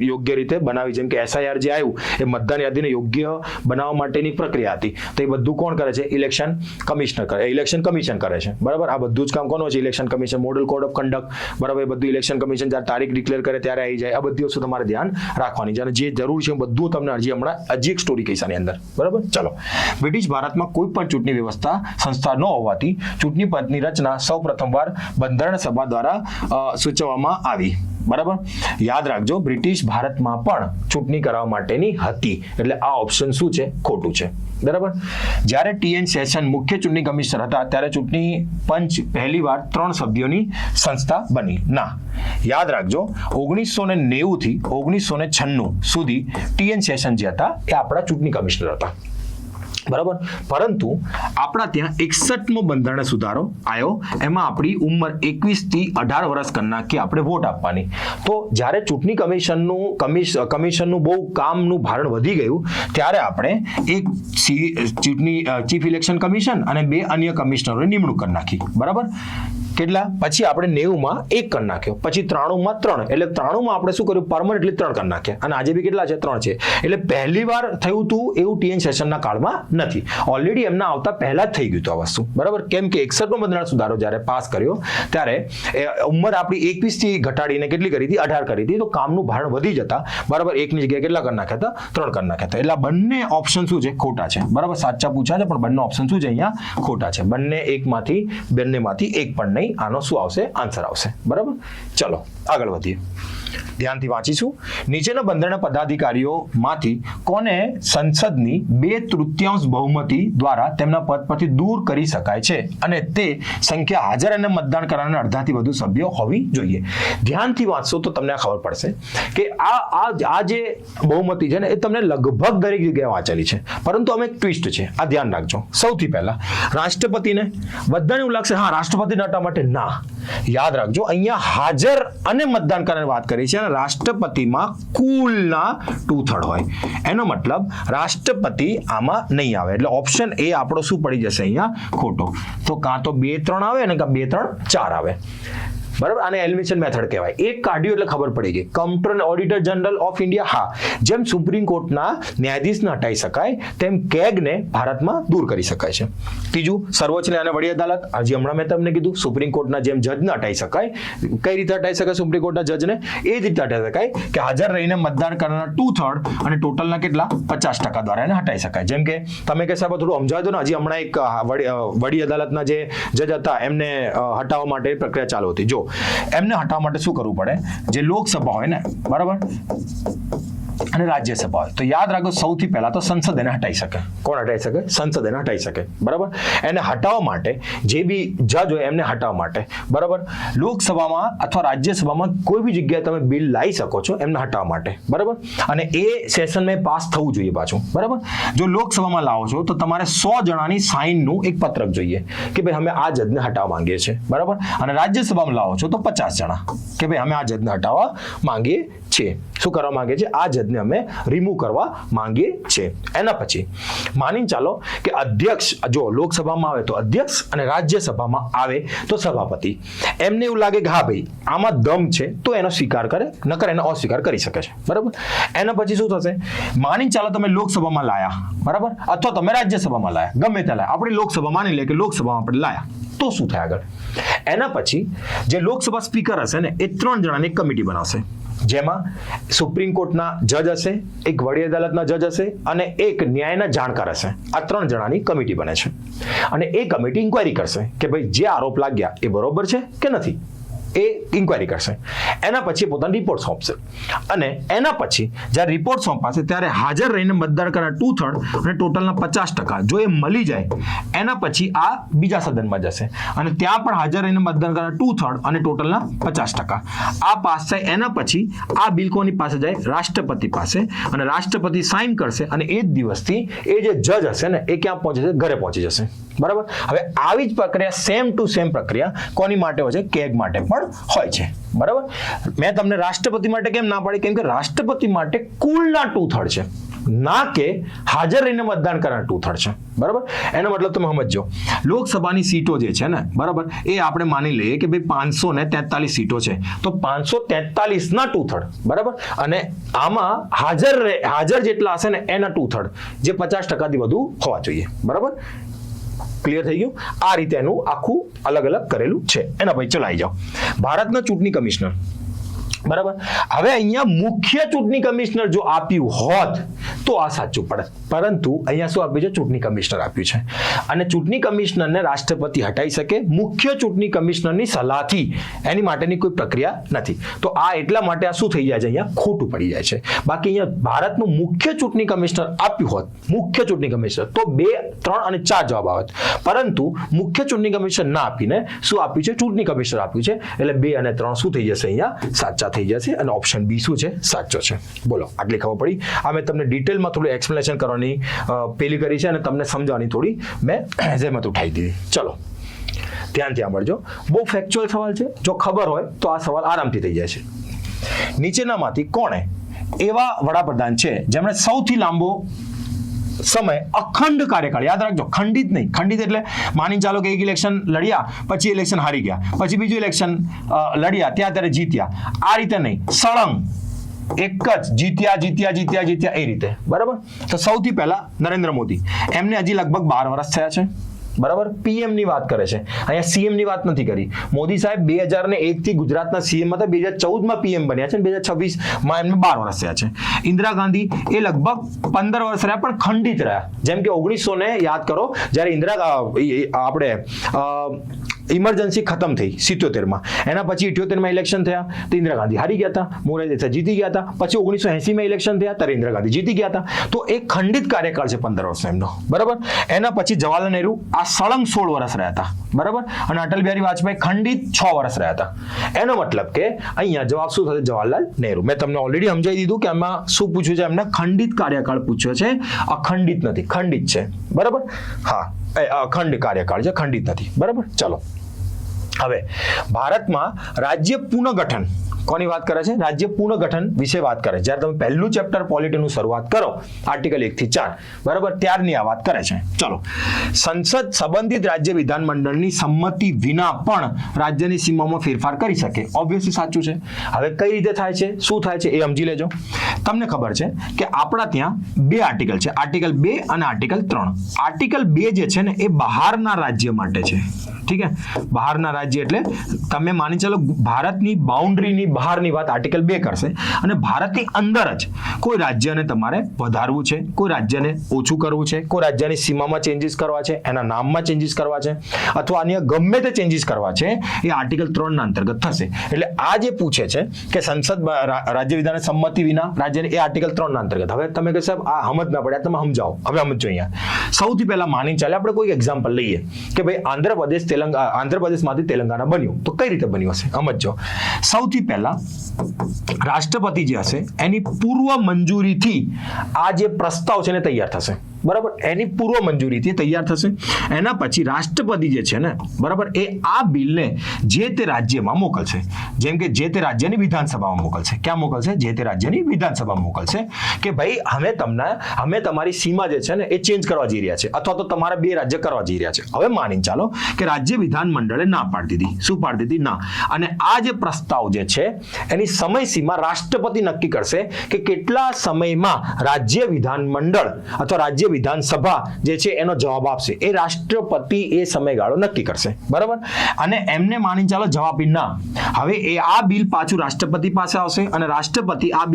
યોગ્ય રીતે બનાવી. જેમ કે SIR જે આવ્યું એ મતદાન યાદીને યોગ્ય બનાવવા માટેની પ્રક્રિયા હતી. તો એ બધું કોણ કરે છે? ઇલેક્શન કમિશનર કરે, ઇલેક્શન કમિશન કરે છે, બરાબર. આ બધું જ કામ કોનું છે? Election commission. Model code of conduct, બરાબર, એ બધું ઇલેક્શન કમિશન જ્યારે તારીખ ડિક્લેર કરે ત્યારે આવી જાય. આ બધી વસ્તુ તમારે ધ્યાન રાખવાની છે, અને જે જરૂર છે બધું તમને હજી એક સ્ટોરી કહીશ આની અંદર, બરાબર. ચલો, બ્રિટિશ ભારતમાં કોઈ પણ ચૂંટણી વ્યવસ્થા સંસ્થા ન હોવાથી ચૂંટણી પંચની રચના સૌ પ્રથમવાર બંધારણ સભા દ્વારા સૂચવવામાં આવી. બરાબર, યાદ રાખજો બ્રિટિશ ભારતમાં પણ ચૂંટણી કરવા માટેની હતી, એટલે આ ઓપ્શન શું છે? ખોટું છે. બરાબર, જ્યારે TN સેશન મુખ્ય ચૂંટણી કમિશનર હતા ત્યારે ચૂંટણી પંચ પહેલીવાર 3 સભ્યોની સંસ્થા બની. ના, યાદ રાખજો 1990 થી 1996 સુધી TN સેશન જે હતા એ આપણા ચૂંટણી કમિશનર હતા. બરાબર, પરંતુ આપણા ત્યાં 61મો બંધારણ સુધારો આવ્યો, એમાં આપણી ઉંમર 21 થી 18 વર્ષ કરી નાખી આપણે વોટ આપવાની. તો જ્યારે ચૂંટણી કમિશનનું બહુ કામનું ભારણ વધી ગયું ત્યારે આપણે એક ચૂંટણી ચીફ ઇલેક્શન કમિશન અને 2 અન્ય કમિશનરોની નિમણૂક કરી નાખી. બરાબર, કેટલા પછી આપણે 90માં 1 કરી નાખ્યો, પછી 93માં 3, એટલે 93માં આપણે શું કર્યું? પરમનન્ટલી 3 કરી નાખ્યા, અને આજે બી કેટલા છે? 3 છે. એટલે પહેલી વાર થયું હતું એવું TN સેશનના કાળમાં નથી, ઓલરેડી એમના આવતા પહેલા જ થઈ ગયું હતું આ વસ્તુ. બરાબર, કેમ કે 61મો બંધારણ સુધારો જ્યારે પાસ કર્યો ત્યારે ઉંમર આપણી 21 થી ઘટાડીને કેટલી કરી હતી? 18 કરી હતી. તો કામનું ભારણ વધી જતા બરાબર એકની જગ્યાએ કેટલા કરી નાખ્યા હતા? 3 કરી નાખ્યા હતા. એટલે બંને ઓપ્શન શું છે? ખોટા છે. બરાબર, સાચા પૂછ્યા છે પણ બંને ઓપ્શન શું છે? અહીંયા ખોટા છે. બંનેમાંથી એક પણ નહીં. આનો શું આવશે? આન્સર આવશે. બરાબર, ચલો આગળ વધીએ. ધ્યાનથી વાંચીશું. નીચેના બંધારણ પદાધિકારીઓમાંથી કોને સંસદની 2/3 બહુમતી દ્વારા તેમના પદ પરથી દૂર કરી શકાય છે અને તે સંખ્યા હાજર અને મતદાન કરનારના અડધાથી વધુ સભ્યો હોવી જોઈએ? ધ્યાનથી વાંચશો તો તમને ખબર પડશે કે આ જે બહુમતી છે ને એ તમને લગભગ દરેક જગ્યાએ વાંચેલી છે, પરંતુ અમે એક ટ્વિસ્ટ છે, આ ધ્યાન રાખજો. સૌથી પહેલા રાષ્ટ્રપતિને બધાને એવું લાગશે હા રાષ્ટ્રપતિને હટાવવા માટે. ના, યાદ રાખજો અહીંયા હાજર અને મતદાન કરવાની વાત કરી છે, અને રાષ્ટ્રપતિમાં કુલના 2/3 હોય. એનો મતલબ રાષ્ટ્રપતિ આમાં નહીં આવે, એટલે ઓપ્શન એ આપણો શું પડી જશે અહીંયા? ખોટો. તો કાં તો 2/3 આવે અને કાં 2/3 આવે. બરાબર, આને એલિમિનેશન મેથડ કહેવાય. એક કાઢ્યું એટલે ખબર પડી ગઈ. Computer auditor general of India, હા, જેમ સુપ્રીમ કોર્ટના ન્યાયાધીશને હટાવી શકાય તેમ કેગને ભારતમાં દૂર કરી શકાય છે. ત્રીજું, સર્વોચ્ચ ન્યાય અને વડી અદાલત, હજી હમણાં મેં તમને કીધું સુપ્રીમ કોર્ટના જેમ જજને હટાવી શકાય. કઈ રીતે હટાવી શકાય સુપ્રીમ કોર્ટના જજને? એ જ રીતે હટાવી શકાય કે હાજર રહીને મતદાન કરનાર 2/3 અને ટોટલના કેટલા? 50% દ્વારા એને હટાવી શકાય. જેમ કે તમે કે સાહેબ થોડું સમજાવી દો ને, હજી હમણાં એક વડી અદાલતના જે જજ હતા એમને હટાવવા માટે પ્રક્રિયા ચાલુ હતી. જો એમને હટાવવા માટે શું કરવું પડે? જે લોકસભા હોય ને, બરાબર, અને રાજ્યસભા હોય, તો યાદ રાખો સૌથી પહેલા તો સંસદ એને હટાવી શકે. કોણ હટાવી શકે? સંસદ એને હટાવી શકે. બરાબર, એને હટાવવા માટે જે બી જજ હોય એમને હટાવવા માટે, બરાબર, લોકસભામાં અથવા રાજ્યસભામાં કોઈ બી જગ્યાએ તમે બિલ લાવી શકો છો એમને હટાવવા માટે. બરાબર, અને એ સેશનમાં પાસ થવું જોઈએ પાછું. બરાબર, જો લોકસભામાં લાવો છો તો તમારે 100 જણાની સાઇનનું એક પત્રક જોઈએ કે ભાઈ અમે આ જજને હટાવવા માંગીએ છીએ. બરાબર, અને રાજ્યસભામાં લાવો છો તો 50 જણા કે ભાઈ અમે આ જજને હટાવવા માંગીએ છીએ. શું કરવા માંગે છે? આ જજને અમે રિમૂવ કરવા માંગીએ છીએ. એના પછી માની ચાલો કે અધ્યક્ષ, જો લોકસભામાં આવે તો અધ્યક્ષ અને રાજ્યસભામાં આવે તો સભાપતિ. એમને એવું લાગે કે હા ભાઈ આમાં દમ છે તો એનો સ્વીકાર કરે, નકર એનો અસ્વીકાર કરી શકે છે. બરાબર, એના પછી શું થશે? માની ચાલો તમે લોકસભામાં લાયા, બરાબર, અથવા તમે રાજ્યસભામાં લાયા, ગમે ત્યાં લાયા, આપણે લોકસભા માની લે કે લોકસભામાં આપણે લાયા, તો શું થાય આગળ? એના પછી જે લોકસભા સ્પીકર હશે ને એ 3 જણાની એક કમિટી બનાવશે, જેમાં સુપ્રીમ કોર્ટના જજ હશે, એક વડી અદાલતના જજ હશે અને એક ન્યાયના જાણકાર હશે. આ 3 જણાની કમિટી બને છે અને એ કમિટી ઇન્ક્વાયરી કરશે કે ભાઈ જે આરોપ લાગ્યા એ બરોબર છે કે નથી, એ ઇન્ક્વાયરી કરશે. એના પછી પોતાનો રિપોર્ટ સોંપશે અને એના પછી જ્યારે રિપોર્ટ સોંપાશે ત્યારે હાજર રહીને મતદાન કરનાર 2/3 અને ટોટલના 50% જો એ મળી જાય એના પછી આ બીજા સદનમાં જશે અને ત્યાં પણ હાજર રહીને મતદાન કરનાર 2/3 અને ટોટલના 50% આ પાસ થાય. એના પછી આ બિલ કોની પાસે જાય? રાષ્ટ્રપતિ પાસે, અને રાષ્ટ્રપતિ સાઇન કરશે અને એ જ દિવસથી એ જે જજ હશે ને એ ક્યાં પહોંચે છે? ઘરે પહોંચી જશે. બરાબર, હવે આવી જ પ્રક્રિયા સેમ ટુ સેમ પ્રક્રિયા કોની માટે હોય છે? કેગ માટે પણ હોય છે. બરાબર, મેં તમને રાષ્ટ્રપતિ માટે કેમ ના પાડી? કેમ કે રાષ્ટ્રપતિ માટે કુલના 2/3 છે, ના કે હાજર રહીને મતદાન કરનાર 2/3 છે. બરાબર, એનો મતલબ તમે સમજો. લોકસભાની સીટો જે છે ને, બરાબર, એ આપણે માની લઈએ કે ભાઈ 543 સીટો છે, તો 543ના 2/3, બરાબર, અને આમાં હાજર જેટલા હશે ને એના 2/3, જે 50%થી વધુ હોવા જોઈએ. બરાબર, ક્લિયર થઈ ગયું? આ રીતે એનું આખું અલગ અલગ કરેલું છે. એના પછી ચલાઈ જાઓ. ભારતના ચૂંટણી કમિશનર બરાબર. હવે અહીંયા મુખ્ય ચૂંટણી કમિશનર જો આપ્યું હોત તો આ સાચું પડે, પરંતુ અહીંયા શું આપ્યું છે? ચૂંટણી કમિશનર આપ્યું છે, અને ચૂંટણી કમિશનરને રાષ્ટ્રપતિ હટાવી શકે મુખ્ય ચૂંટણી કમિશનરની સલાહથી, એની માટેની કોઈ પ્રક્રિયા નથી. તો આ એટલા માટે આ શું થઈ જાય છે? અહીંયા ખોટું પડી જાય છે. બાકી અહીંયા ભારતનું મુખ્ય ચૂંટણી કમિશનર આપ્યું હોત, મુખ્ય ચૂંટણી કમિશનર, તો 2, 3 અને 4 જવાબ આવત, પરંતુ મુખ્ય ચૂંટણી કમિશનર ના આપીને શું આપ્યું છે? ચૂંટણી કમિશનર આપ્યું છે. એટલે 2 અને 3 શું થઈ જશે? અહીંયા સાચા થઈ જશે, અને ઓપ્શન બી શું છે? સાચો છે. બોલો, આટલી ખબર પડી. આ મેં તમને ડિટેલમાં થોડું એક્સપ્લેનેશન કરવાની પેલી કરી છે, અને તમને સમજાવવાની થોડી મેં જહેમત ઉઠાવી દીધી. ચલો ધ્યાનથી સાંભળજો, બહુ ફેક્ચ્યુઅલ સવાલ છે. જો ખબર હોય તો આ સવાલ આરામથી થઈ જાય છે. નીચેનામાંથી કોણે એવા વડાપ્રધાન છે જેમણે સૌથી લાંબો સમય અખંડ કાર્યકાળ, યાદ રાખજો, ખંડિત નહીં, ખંડિત એટલે માની ચાલો કે એક ઇલેક્શન લડ્યા પછી ઇલેક્શન હારી ગયા, પછી બીજું ઇલેક્શન લડ્યા ત્યારે જીત્યા, આ રીતે નહીં, સળંગ એક જ જીત્યા એ રીતે. બરાબર. તો સૌથી પહેલા નરેન્દ્ર મોદી, એમને હજી લગભગ 12 વર્ષ થયા છે. બરાબર. પીએમ ની વાત કરે છે, અહીંયા સીએમ ની વાત નથી કરી. મોદી સાહેબ 2001 થી ગુજરાતના સીએમ હતા, 2014 માં પીએમ બન્યા છે, 2026 માં એમને 12 વર્ષ થયા છે. ઇન્દિરા ગાંધી એ લગભગ 15 વર્ષ રહ્યા, પણ ખંડિત રહ્યા. જેમ કે 1900 ને યાદ કરો, જ્યારે આપણે ઇમરજન્સી ખતમ થઈ 77માં, એના પછી 78માં ઇલેક્શન થયા તો ઇન્દિરા ગાંધી હારી ગયા હતા, મોરારજી દેસાઈ જીતી ગયા હતા, પછી 1980માં ઇલેક્શન થયા ત્યારે ઇન્દિરા ગાંધી જીતી ગયા હતા. તો એક ખંડિત કાર્યકાળ છે 15 વર્ષનો એમનો. બરાબર. એના પછી જવાહરલાલ નહેરુ આ સળંગ 16 વર્ષ રહ્યા હતા. બરાબર. અને અટલ બિહારી વાજપેયી ખંડિત 6 વર્ષ રહ્યા હતા. એનો મતલબ કે અહીંયા જવાબ શું થશે? જવાહરલાલ નહેરુ. મેં તમને ઓલરેડી સમજાવી દીધું કે આમાં શું પૂછ્યું છે, એમને ખંડિત કાર્યકાળ પૂછ્યો છે, અખંડિત નથી, ખંડિત છે. બરાબર. હા, અખંડ કાર્યકાળ છે, ખંડિત નથી. બરાબર. ચલો, હવે ભારતમાં રાજ્ય પુનઃગઠન કોની વાત કરે છે? રાજ્ય પુનઃગઠન વિશે વાત કરે. જ્યારે તમે પહેલું ચેપ્ટર પોલિટીનું શરૂઆત કરો, આર્ટિકલ 1 થી 4, બરાબર, ત્યારની આ વાત કરે છે. ચલો, સંસદ સંબંધિત રાજ્ય વિધાનમંડળની સંમતિ વિના પણ રાજ્યની સીમામાં ફેરફાર કરી શકે. ઓબ્વિયસલી સાચું છે. હવે કઈ રીતે થાય છે, શું થાય છે એ સમજી લેજો. તમને ખબર છે કે આપણા ત્યાં 2 આર્ટિકલ છે, આર્ટિકલ 2 અને આર્ટિકલ 3. આર્ટિકલ 2 જે છે ને એ બહારના રાજ્ય માટે છે. ઠીક છે, બહારના રાજ્ય એટલે તમે માની ચાલો ભારતની બાઉન્ડ્રીની બહારની વાત આર્ટિકલ 2 કરશે, અને ભારતની અંદર જ કોઈ રાજ્યને તમારે વધારવું છે, કોઈ રાજ્યને ઓછું કરવું છે, કોઈ રાજ્યની સીમામાં ચેન્જીસ કરવા છે, એના નામમાં ચેન્જીસ કરવા છે, અથવા અન્ય ગમે તે ચેન્જીસ કરવા છે, એ આર્ટિકલ 3 ના અંતર્ગત થશે. એટલે આ જે પૂછે છે કે સંસદ રાજ્ય વિધાન સંમતિ વિના રાજ્યને, એ આર્ટિકલ 3 ના અંતર્ગત. હવે તમે કહો સાહેબ આ સમજ ના પડ્યા, તમે સમજાવો. હવે સમજો. અહીંયા સૌથી પહેલા માની ચાલે આપણે કોઈ એક્ઝામ્પલ લઈએ કે ભાઈ આંધ્રપ્રદેશમાંથી તેલંગાણા બન્યું, તો કઈ રીતે બન્યું હશે સમજો. સૌથી પહેલા રાષ્ટ્રપતિ જે હશે એની પૂર્વ મંજૂરીથી આ જે પ્રસ્તાવ છે ને તૈયાર થશે. બરાબર. એની પૂર્વ મંજૂરીથી તૈયાર થશે. એના પછી રાષ્ટ્રપતિ જે છે ને, બરાબર, એ આ બિલને જે તે રાજ્યમાં મોકલશે. જેમ કે જે તે રાજ્યની વિધાનસભામાં મોકલશે. ક્યાં મોકલશે? જે તે રાજ્યની વિધાનસભામાં મોકલશે કે ભાઈ અમે તમારી સીમા જે છે ને એ ચેન્જ કરવા જઈ રહ્યા છે, અથવા તો તમારા 2 રાજ્ય કરવા જઈ રહ્યા છે. હવે માની ચાલો કે રાજ્ય વિધાન મંડળે ના પાડી દીધી. શું પાડી દીધી? ના. અને આ જે પ્રસ્તાવ જે છે એની સમય સીમા રાષ્ટ્રપતિ નક્કી કરશે કે કેટલા સમયમાં રાજ્ય વિધાન મંડળ અથવા રાજ્ય વિધાનસભા જે છે એનો જવાબ આપશે. એ રાષ્ટ્રપતિ એ સમયગાળો નક્કી કરશે. બરાબર. અને એમને માની ચાલો જવાબ ના. હવે એ આ બિલ પાછું રાષ્ટ્રપતિ પાસે આવશે, અને રાષ્ટ્રપતિ આ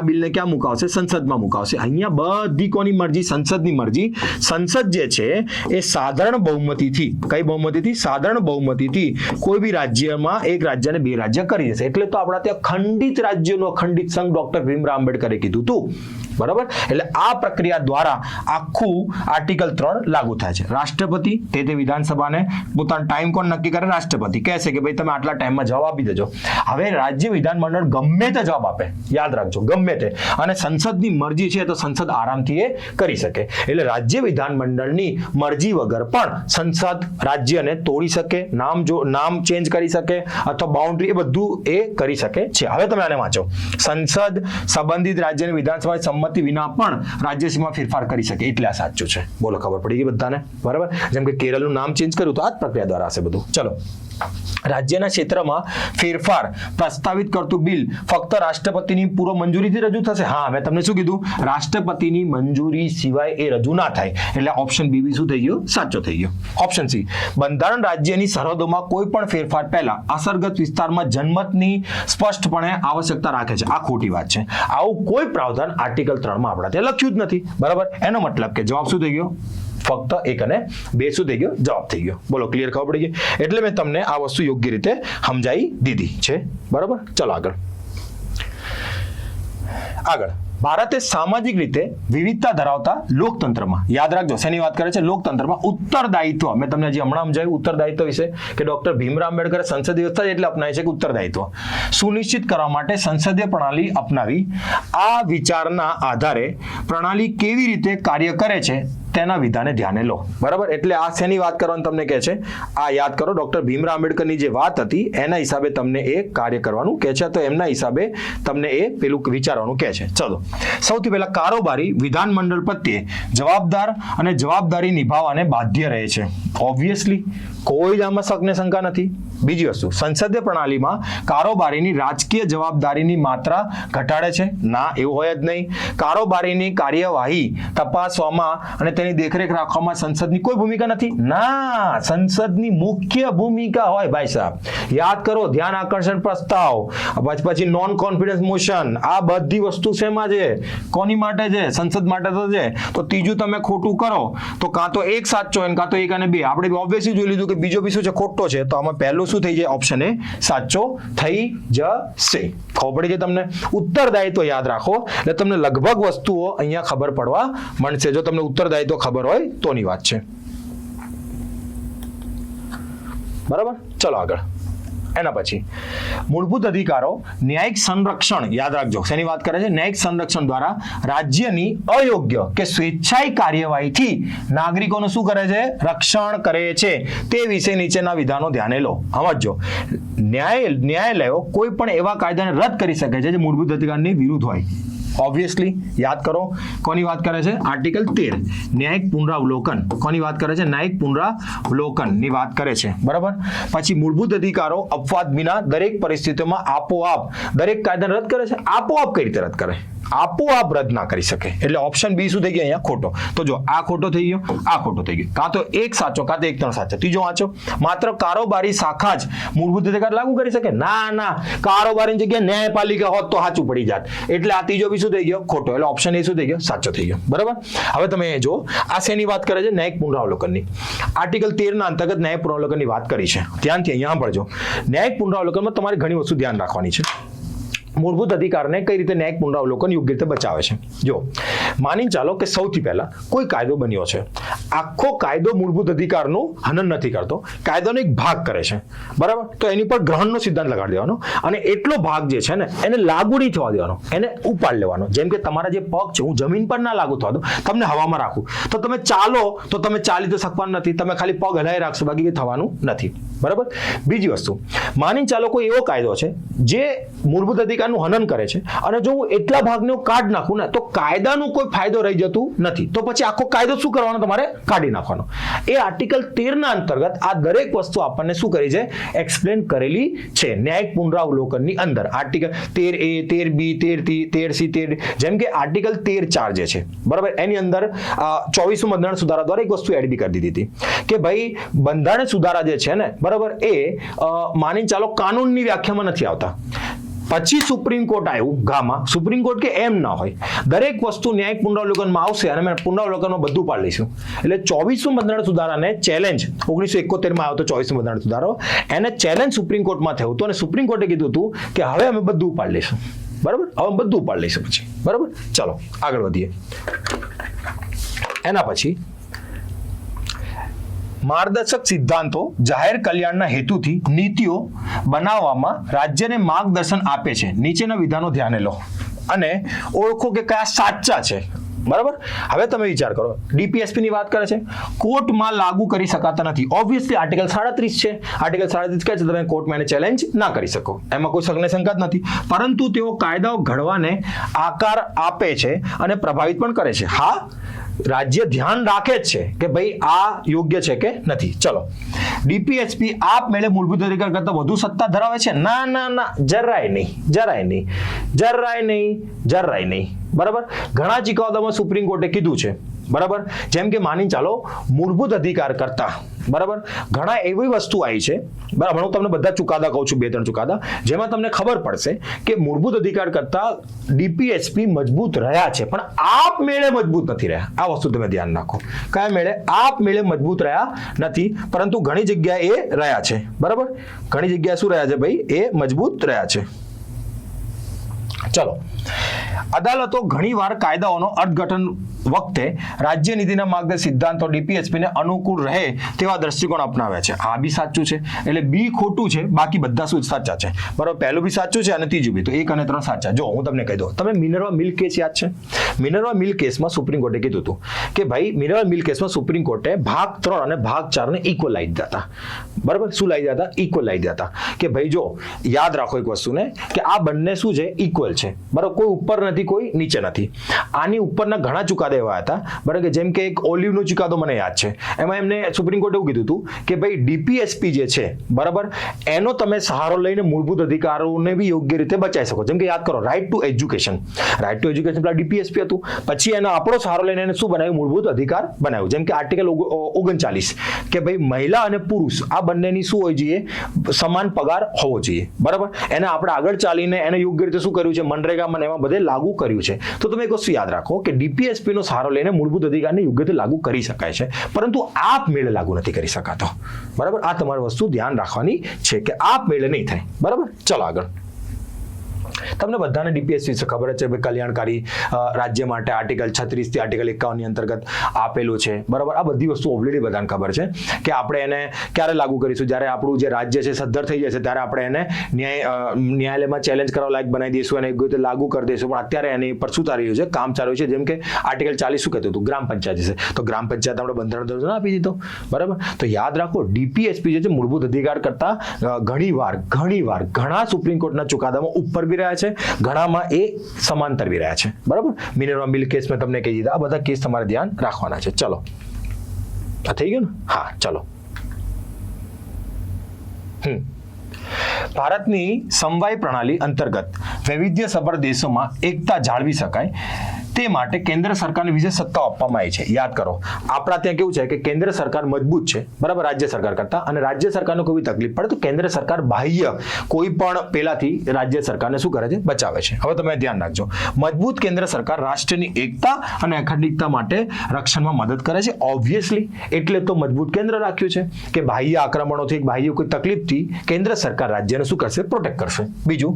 બિલને ક્યાં મુકાવશે? સંસદમાં મુકાવશે. અહીંયા બધી કોની મરજી? સંસદની મરજી. સંસદ જે છે એ સાધારણ બહુમતીથી, કઈ બહુમતીથી? સાધારણ બહુમતીથી કોઈ બી રાજ્યમાં એક રાજ્યને 2 રાજ્ય કરી દેશે. એટલે તો આપણા ત્યાં ખંડિત રાજ્યનો અખંડિત સંઘ ડોક્ટર ભીમરાવ આંબેડકરે કીધું હતું. બરાબર. એટલે આ પ્રક્રિયા દ્વારા આખું આર્ટિકલ 3 લાગુ થાય છે. રાષ્ટ્રપતિ તે વિધાનસભાને પોતાનો ટાઈમ કોણ નક્કી કરે? રાષ્ટ્રપતિ કહેશે કે ભાઈ તમે આટલા ટાઈમમાં જવાબ આપી દેજો. હવે રાજ્ય વિધાનમંડળ ગમે તે જવાબ આપે, યાદ રાખજો, ગમે તે, અને સંસદની મરજી છે તો સંસદ આરામથી એ કરી શકે. એટલે રાજ્ય વિધાનમંડળની મરજી વગર પણ સંસદ રાજ્યને તોડી શકે, નામ ચેન્જ કરી શકે, અથવા બાઉન્ડ્રી, એ બધું એ કરી શકે છે. હવે તમે આને વાંચો. સંસદ સંબંધિત રાજ્યની વિધાનસભા સંમતિ વિના પણ રાજ્ય સીમા ફેરફાર કરી શકે. એટલે આ સાચું છે. બોલો, ખબર પડી ગઈ બધાને? બરાબર. જેમ કે કેરળનું નામ ચેન્જ કર્યું તો આ જ પ્રક્રિયા દ્વારા હશે બધું. ચલો રાજ્યના ક્ષેત્રમાં ફેરફાર પ્રસ્તાવિત કરતું બિલ ફક્ત રાષ્ટ્રપતિની પૂર્વ મંજૂરીથી રજૂ થશે. હા, મેં તમને શું કીધું? રાષ્ટ્રપતિની મંજૂરી સિવાય એ રજૂ ના થાય. એટલે ઓપ્શન બી શું થઈ ગયો? સાચો થઈ ગયો. ઓપ્શન સી, બંધારણ રાજ્યની સરહદોમાં કોઈ પણ ફેરફાર પહેલા અસરગ્રસ્ત વિસ્તારમાં જનમતની સ્પષ્ટપણે આવશ્યકતા રાખે છે. આ ખોટી વાત છે. આવું કોઈ પ્રાવધાન આર્ટિકલ 3 માં આપણા ત્યાં લખ્યું જ નથી. બરાબર? એનો મતલબ કે જવાબ શું થઈ ગયો? ફક્ત 1 અને 2 શું થઈ ગયો? જવાબ થઈ ગયો. બોલો, ક્લિયર? ખબર પડી ગઈ? એટલે મેં તમને આ વસ્તુ યોગ્ય રીતે સમજાવી દીધી છે. બરાબર? ચલો આગળ. ભારતે સામાજિક રીતે વિવિધતા ધરાવતા લોકતંત્રમાં, યાદ રાખજો શેની વાત કરે છે? લોકતંત્રમાં ઉત્તરદાયિત્વ, મેં તમને હજી હમણાં સમજાવ્યું ઉત્તરદાયિત્વ વિશે કે ડોક્ટર ભીમરાવ આંબેડકરે સંસદીય વ્યવસ્થા એટલે અપનાવી છે કે ઉત્તરદાયિત્વ સુનિશ્ચિત કરવા માટે સંસદીય પ્રણાલી અપનાવી. આ વિચારના આધારે પ્રણાલી કેવી રીતે કાર્ય કરે છે તેના વિધાને ધ્યાને લો. બરાબર? એટલે આ શેની વાત કરવાનું તમને કહે છે? આ યાદ કરો, ડોક્ટર ભીમરાવ આંબેડકરની જે વાત હતી એના હિસાબે તમને એ કાર્ય કરવાનું કહે છે. તો એમના હિસાબે તમને એ પેલું વિચારવાનું કહે છે. ચલો, સૌથી પહેલા કારોબારી વિધાનમંડળ પ્રત્યે જવાબદાર અને જવાબદારી નિભાવવાને બાધ્ય રહે છે. ઓબ્વિયસલી કોઈ જ આમાં શક ને શંકા નથી. બીજી વસ્તુ, સંસદીય પ્રણાલીમાં કારોબારીની રાજકીય જવાબદારીની માત્રા ઘટાડે છે? ના, એવું હોય જ નહીં. કારોબારીની કાર્યવાહી તપાસવામાં અને તેની દેખરેખ રાખવામાં સંસદની કોઈ ભૂમિકા નથી? ના, સંસદની મુખ્ય ભૂમિકા હોય ભાઈ સાહેબ. યાદ કરો, ધ્યાન આકર્ષણ પ્રસ્તાવ, પછી નોન કોન્ફિડન્સ મોશન, આ બધી વસ્તુ શેમાં છે? કોની માટે છે? સંસદ માટે તો છે. તો ત્રીજું તમે ખોટું કરો તો કાં તો 1 સાચો કાં તો 1 અને 2. આપણે ઓબ્વિયસલી જોઈ લીધું કે બીજો બી શું છે? ખોટો છે. તો આમાં પહેલું શું થઈ જાય? ઓપ્શન એ સાચો થઈ જશે. ખબર પડી ગઈ તમને? ઉત્તરદાયિત્વ યાદ રાખો એટલે તમને લગભગ વસ્તુઓ અહીંયા ખબર પડવા મળશે. જો તમને ઉત્તરદાયિત્વ ખબર હોય તોની વાત છે. બરાબર? ચલો આગળ. એના પછી મૂળભૂત અધિકારો ન્યાયિક સંરક્ષણ, યાદ રાખજો શેની વાત કરે છે? ન્યાયિક સંરક્ષણ દ્વારા રાજ્યની અયોગ્ય કે સ્વેચ્છાય કાર્યવાહીથી નાગરિકોનું શું કરે છે? રક્ષણ કરે છે. તે વિશે નીચેના વિધાનો ધ્યાને લો. સમજો, ન્યાયાલયો કોઈ પણ એવા કાયદાને રદ કરી શકે છે જે મૂળભૂત અધિકારની વિરુદ્ધ હોય. ઓબ્વિયસલી યાદ કરો, કોની વાત કરે છે? આર્ટિકલ 13 ન્યાયિક પુનરાવલોકન. કોની વાત કરે છે? ન્યાયિક પુનરાવલોકન ની વાત કરે છે. બરાબર? પછી મૂળભૂત અધિકારો અપવાદ વિના દરેક પરિસ્થિતિમાં આપોઆપ દરેક કાયદાને રદ કરે છે. આપોઆપ કઈ રીતે રદ કરે? આપોઆપ રદ ના કરી શકે. એટલે ઓપ્શન બી શું થઈ ગયો? અહીંયા ખોટો. તો જો આ ખોટો થઈ ગયો, આ ખોટો થઈ ગયો. કાં તો 1 સાચો કાં તો 1 3 સાચા. ત્રીજો વાંચો, માત્ર કારોબારી શાખા જ મૂળભૂત અધિકાર લાગુ કરી શકે? ના ના, કારોબારીની જગ્યાએ ન્યાયપાલિકા હોત તો સાચું પડી જાત. એટલે આ ત્રીજો બી શું થઈ ગયો? ખોટો. એટલે ઓપ્શન એ શું થઈ ગયો? સાચો થઈ ગયો. બરાબર? હવે તમે જો આ શેની વાત કરે છે? ન્યાયિક પુનરાવલોકનની. આર્ટિકલ 13 ના અંતર્ગત ન્યાયિક પુનરાવલોકનની વાત કરી છે. ધ્યાનથી અહીંયા સાંભળજો. ન્યાયિક પુનરાવલોકનમાં તમારે ઘણી વસ્તુ ધ્યાન રાખવાની છે. મૂળભૂત અધિકારને કઈ રીતે ન્યાયિક પુનરાવલોકન યોગ્ય રીતે બચાવે છે? જો માની ચાલો કે સૌથી પહેલા કોઈ કાયદો બન્યો છે. આખો કાયદો મૂળભૂત અધિકારનું હનન નથી કરતો, કાયદાનો એક ભાગ કરે છે. બરાબર? તો એની પર ગ્રહણનો સિદ્ધાંત લગાડી દેવાનો અને એટલો ભાગ જે છે ને એને લાગુ નહીં થવા દેવાનો, એને ઉપાડ લેવાનો. જેમ કે તમારા જે પગ છે હું જમીન પર ના લાગુ થવા દો, તમને હવામાં રાખું તો તમે ચાલો તો તમે ચાલી તો શકવાનું નથી, તમે ખાલી પગ હલાવી રાખશો, બાકી કંઈ થવાનું નથી. બરાબર? બીજી વસ્તુ, માની ચાલો કોઈ એવો કાયદો છે જે મૂળભૂત અધિકારનું હનન કરે છે અને જો હું એટલા ભાગને કાઢ નાખું ને તો કાયદાનું કોઈ ફાયદો રહી જતું નથી. તો પછી આખો કાયદો શું કરવાનો? તમારે કાઢી નાખવાનો. એ આર્ટિકલ 13 ના અંતર્ગત આ દરેક વસ્તુ આપણને શું કરી છે? એક્સપ્લેન કરેલી છે ન્યાયિક પુનરાવલોકનની અંદર. આર્ટિકલ 13A 13B 13C 13, જેમ કે આર્ટિકલ 13(4) જે છે, બરાબર, એની અંદર 24મું બંધારણ સુધારા દ્વારા એક વસ્તુ એડ બી કરી દીધી હતી કે ભાઈ બંધારણ સુધારા જે છે ને, બરાબર, એ માની ચાલો કાનૂનની વ્યાખ્યામાં નથી આવતા. પછી સુપ્રીમ કોર્ટ આવ્યું ગામાં. સુપ્રીમ કોર્ટ કે એમ ના હોય, દરેક વસ્તુ ન્યાયિક પુનરાવલોકનમાં આવશે અને મેં પુનરાવલોકનમાં બધું પાડી લઈશું. એટલે 24મું બંધારણ સુધારાને ચેલેન્જ 1971માં આવ્યો તો 24મું બંધારણ સુધારો, એને ચેલેન્જ સુપ્રીમ કોર્ટમાં થયું હતું અને સુપ્રીમ કોર્ટે કીધું હતું કે હવે અમે બધું પાડી લઈશું. બરાબર? હવે બધું ઉપાડી લઈશું પછી. બરાબર? ચલો આગળ વધીએ. એના પછી માર્ગદર્શક સિદ્ધાંતો જાહેર કલ્યાણના હેતુથી નીતિઓ બનાવવામાં રાજ્યને માર્ગદર્શન આપે છે. નીચેના વિધાનો ધ્યાને લો અને ઓળખો કે કયા સાચા છે. બરાબર? હવે તમે વિચાર કરો, ડીપીએસપી ની વાત કરે છે, કોર્ટમાં લાગુ કરી શકાતા નથી. ઓબ્વિયસલી આર્ટિકલ 37 છે. આર્ટિકલ 37 કહે છે તમે કોર્ટમાં એને ચેલેન્જ ના કરી શકો, એમાં કોઈ શંકા જ નથી. પરંતુ તેઓ કાયદાઓ ઘડવાને આકાર આપે છે અને પ્રભાવિત પણ કરે છે. હા, રાજ્ય ધ્યાન રાખે જ છે કે ભાઈ આ યોગ્ય છે કે નથી. ચલો, ડીપીએસપી આપમેળે મૂળભૂત અધિકાર કરતા વધુ સત્તા ધરાવે છે? ના ના ના, જરાય નહીં. બરાબર, ઘણા ચુકાદામાં સુપ્રીમ કોર્ટે કીધું છે, બરાબર, જેમ કે માની ચાલો મૂળભૂત અધિકાર કરતા, બરાબર, ઘણા એવી વસ્તુ આવી છે, બરાબર, હું તમને બધા ચુકાદા કહું છું, 2-3 ચુકાદા, જેમાં તમને ખબર પડશે કે મૂળભૂત અધિકાર કરતા ડીપીએસપી મજબૂત રહ્યા છે, પણ આપમેળે મજબૂત નથી રહ્યા. આ વસ્તુ તમે ધ્યાન રાખો. કયા મેળે? આપમેળે મજબૂત રહ્યા નથી, પરંતુ ઘણી જગ્યાએ એ રહ્યા છે. બરાબર, ઘણી જગ્યાએ શું રહ્યા છે ભાઈ? એ મજબૂત રહ્યા છે. ચલો, અદાલતો ઘણીવાર કાયદાઓનો અર્થઘટન વખતે રાજ્ય નીતિના માર્ગદર્શક સિદ્ધાંતો ડીપીએસપીને અનુકૂળ રહે તેવા દ્રષ્ટિકોણ અપનાવ્યા છે. આ બી સાચું છે, એટલે બી ખોટું છે, બાકી બધા શું સાચા છે. બરાબર, પહેલું બી સાચું છે અને ત્રીજું બી. તો 1 અને 3 સાચા. જો હું તમને કહી દઉં, તમે મિનર્વા મિલ્ક કેસ યાદ છે? મિનર્વા મિલ્ક કેસમાં સુપ્રીમ કોર્ટે કીધું હતું કે ભાઈ મિનર્વા મિલ્ક કેસમાં સુપ્રીમ કોર્ટે ભાગ 3 અને ભાગ 4 ને ઇક્વલ લાવી દીધા હતા. બરાબર, શું લાવી દીધા હતા? ઇક્વલ લાવી દીધા હતા કે ભાઈ જો યાદ રાખો એક વસ્તુને કે આ બંને શું છે? ઇક્વલ છે. બરાબર, કોઈ ઉપર નથી, કોઈ નીચે નથી. આની ઉપરના ઘણા ચુકાદા એવા હતા, બરાબર, કે જેમ કે એક ઓલિવનો ચુકાદો મને યાદ છે, એમાં એમને સુપ્રીમ કોર્ટે એવું કીધું હતું કે ભાઈ ડીપીએસપી જે છે, બરાબર, એનો તમે સહારો લઈને મૂળભૂત અધિકારોને બી યોગ્ય રીતે બચાવી શકો. જેમ કે યાદ કરો, રાઇટ ટુ એજ્યુકેશન પેલા ડીપીએસપી હતું, પછી એનો આપણો સહારો લઈને એને શું બનાવ્યું? મૂળભૂત અધિકાર બનાવ્યું. જેમ કે આર્ટિકલ 39 કે ભાઈ મહિલા અને પુરુષ આ બંનેની શું હોવી જોઈએ? સમાન પગાર હોવો જોઈએ. બરાબર, એને આપણે આગળ ચાલીને એને યોગ્ય રીતે શું કર્યું છે? મનરેગામાં એમાં બધે લાગુ કર્યું છે. તો તમે એક વસ્તુ યાદ રાખો કે ડીપીએસપી નો સહારો લઈને મૂળભૂત અધિકારને યોગ્ય રીતે લાગુ કરી શકાય છે, પરંતુ આપમેળે લાગુ નથી કરી શકાતો. બરાબર, આ તમારી વસ્તુ ધ્યાન રાખવાની છે કે આપમેળે નહીં થાય. બરાબર, ચલો આગળ. તમને બધાને ડીપીએસપી વિશે ખબર છે, કલ્યાણકારી રાજ્ય માટે આર્ટિકલ 36 થી આર્ટિકલ 51 ની અંતર્ગત આપેલું છે. બરાબર, આ બધી વસ્તુ ઓલરેડી બધાને ખબર છે કે આપણે એને ક્યારે લાગુ કરીશું? જ્યારે આપણું જે રાજ્ય છે સદ્ધર થઈ જશે ત્યારે આપણે એને ન્યાયાલયમાં ચેલેન્જ કરવા લાયક બનાવી દઈશું અને યોગ્ય રીતે લાગુ કરી દઈશું. પણ અત્યારે એની પર શું ચાલી રહ્યું છે? કામ ચાલી રહ્યું છે. જેમ કે આર્ટિકલ 40 શું કહેતું હતું? ગ્રામ પંચાયત છે. તો ગ્રામ પંચાયત આપણે બંધારણ દરજ્જો આપી દીધો. બરાબર, તો યાદ રાખો ડીપીએસપી જે છે મૂળભૂત અધિકાર કરતા ઘણા સુપ્રીમ કોર્ટના ચુકાદામાં ઉપર બી રહ્યા છે, ઘણામાં એ સમાંતર બી રહ્યા છે. બરાબર, મિનર્વા મિલ્ક કેસ મેં તમને કહી દીધા. આ બધા કેસ તમારે ધ્યાન રાખવાના છે. ચલો, આ થઈ ગયું ને? હા, ચલો. ભારતની સમવાય પ્રણાલી અંતર્ગત વૈવિધ્યસભર દેશોમાં એકતા જાળવી શકાય તે માટે કેન્દ્ર સરકારને વિશેષ સત્તાઓ આપવામાં આવી છે. યાદ કરો, આપણા ત્યાં કેવું છે કે કેન્દ્ર સરકાર મજબૂત છે, બરાબર, રાજ્ય સરકાર કરતા, અને રાજ્ય સરકારને કોઈ તકલીફ પડે તો કેન્દ્ર સરકાર બાહ્ય કોઈ પણ પેલાથી રાજ્ય સરકારને શું કરે છે? બચાવે છે. હવે તમે ધ્યાન રાખજો, મજબૂત કેન્દ્ર સરકાર રાષ્ટ્રની એકતા અને અખંડિતતા માટે રક્ષણમાં મદદ કરે છે. ઓબ્વિયસલી એટલે તો મજબૂત કેન્દ્ર રાખ્યું છે કે બાહ્ય આક્રમણોથી, બાહ્ય કોઈ તકલીફથી કેન્દ્ર સરકાર રાજ્યને શું કરશે? પ્રોટેક્ટ કરશે. બીજું,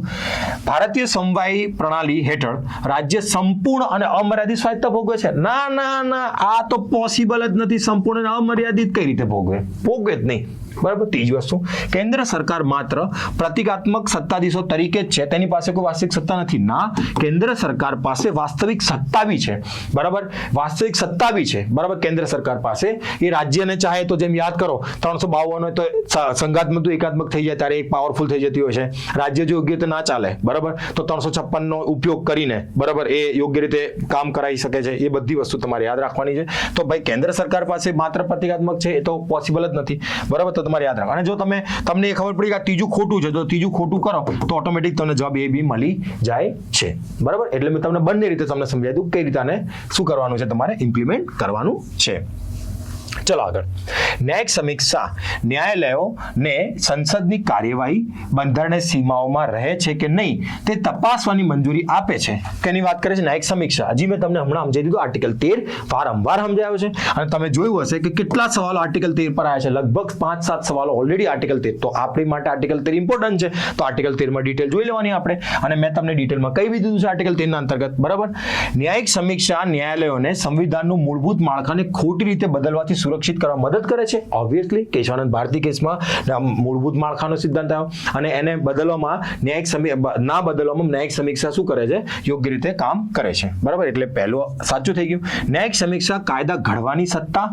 ભારતીય સમવાય પ્રણાલી હેઠળ રાજ્ય સંપૂર્ણ અને અમર્યાદિત સ્વાયત્તા ભોગવે છે? ના ના ના, આ તો પોસિબલ જ નથી. સંપૂર્ણ અમર્યાદિત કઈ રીતે ભોગવે જ નહીં. બરાબર, ત્રીજી વસ્તુ, કેન્દ્ર સરકાર માત્ર પ્રતિકાત્મક સત્તાધીશો તરીકે જ છે, તેની પાસે કોઈ વાસ્તવિક સત્તા નથી. ના, કેન્દ્ર સરકાર પાસે વાસ્તવિક સત્તા બી છે. બરાબર, વાસ્તવિક સત્તા બી છે. બરાબર, કેન્દ્ર સરકાર પાસે એ રાજ્યને ચાહે તો, જેમ યાદ કરો 352 હોય તો સંઘાત્મક તો એકાત્મક થઈ જાય ત્યારે એક પાવરફુલ થઈ જતી હોય છે. રાજ્ય જો યોગ્ય રીતે ના ચાલે, બરાબર, તો 356 નો ઉપયોગ કરીને, બરાબર, એ યોગ્ય રીતે કામ કરાવી શકે છે. એ બધી વસ્તુ તમારે યાદ રાખવાની છે. તો ભાઈ કેન્દ્ર સરકાર પાસે માત્ર પ્રતિકાત્મક છે એ તો પોસિબલ જ નથી. બરાબર, તો તમારે યાદ રાખો. અને જો તમને એ ખબર પડી કે આ ત્રીજું ખોટું છે, તો ત્રીજું ખોટું કરો તો ઓટોમેટિક તમને જવાબ એ બી મળી જાય છે. બરાબર, એટલે મેં તમને બંને રીતે તમને સમજાવી દઉં કઈ રીતે આને શું કરવાનું છે, તમારે ઇમ્પ્લિમેન્ટ કરવાનું છે. ચલો આગળ. ન્યાયિક સમીક્ષા ન્યાયાલયોને સંસદની કાર્યવાહી બંધારણીય સીમાઓમાં રહે છે કે નહીં તે તપાસવાની મંજૂરી આપે છે. તેની વાત કરે છે ન્યાયિક સમીક્ષા. હજી મેં તમને હમણાં સમજાવી દીધું, આર્ટિકલ 13 વારંવાર સમજાવ્યો છે, અને તમે જોયું હશે કે કેટલા સવાલો આર્ટિકલ 13 પર આવ્યા છે. લગભગ 5-7 સવાલો ઓલરેડી આર્ટિકલ 13. તો આપણી માટે આર્ટિકલ 13 ઇમ્પોર્ટન્ટ છે, તો આર્ટિકલ 13 માં ડિટેલ જોઈ લેવાની આપણે, અને મેં તમને ડિટેલમાં કહી દીધું છે આર્ટિકલ 13 ના અંતર્ગત. બરાબર, ન્યાયિક સમીક્ષા ન્યાયાલયોને સંવિધાનનું મૂળભૂત માળખાને ખોટી રીતે બદલવાથી સુરક્ષિત કરવા મદદ કરે છે. ઓબ્વિયસલી કેશવાનંદ ભારતી કેસમાં મૂળભૂત માળખાનો સિદ્ધાંત આવ્યો, અને એને બદલવામાં ન્યાયિક સમીક્ષા શું કરે છે? યોગ્ય રીતે કામ કરે છે. બરાબર, એટલે પહેલું સાચું થઈ ગયું. ન્યાયિક સમીક્ષા કાયદા ઘડવાની સત્તા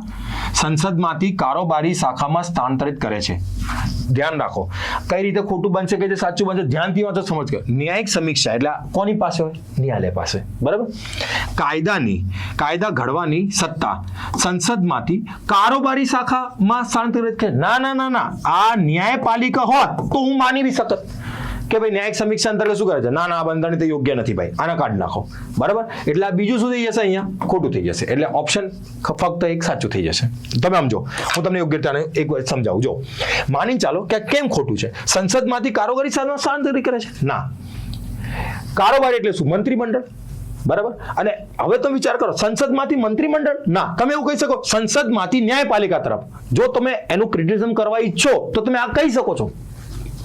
સંસદમાંથી કારોબારી શાખામાં સ્થાનાંતરિત કરે છે. ધ્યાન રાખો, કઈ રીતે ખોટું બનશે, કઈ રીતે સાચું બનશે, ધ્યાનથી વાંચો, સમજ કરો. ન્યાયિક સમીક્ષા એટલે કોની પાસે હોય? ન્યાયાલય પાસે. બરાબર, કાયદા ઘડવાની સત્તા સંસદમાંથી કારોબારી શાખામાં સ્થાનાંતરિત કરે. ના ના ના ના, આ ન્યાયપાલિકા હોત તો હું માની બી શકત કે ભાઈ ન્યાયિક સમીક્ષા અંતર્ગત શું કરે છે, ના ના આ બંધારણ તો યોગ્ય નથી ભાઈ, આને કાઢી નાખો. બરાબર, એટલે આ બીજું શું થઈ જશે, અહીંયા ખોટું થઈ જશે. એટલે ઓપ્શન ફક્ત એક સાચું થઈ જશે. તમે સમજો, હું તમને યોગ્યતાને એક વાર સમજાવું. જો માની ચાલો કે કેમ ખોટું છે, સંસદમાંથી કારોબારી શાખામાં સ્થાનાંતરિત કરે છે. ના, કારોબારી એટલે શું, મંત્રીમંડળ. બરાબર, અને હવે તમે વિચાર કરો, સંસદમાંથી મંત્રીમંડળ ના, તમે એવું કહી શકો સંસદમાંથી ન્યાયપાલિકા તરફ. જો તમે એનું ક્રિટિસિઝમ કરવા ઈચ્છો તો તમે આ કહી શકો છો.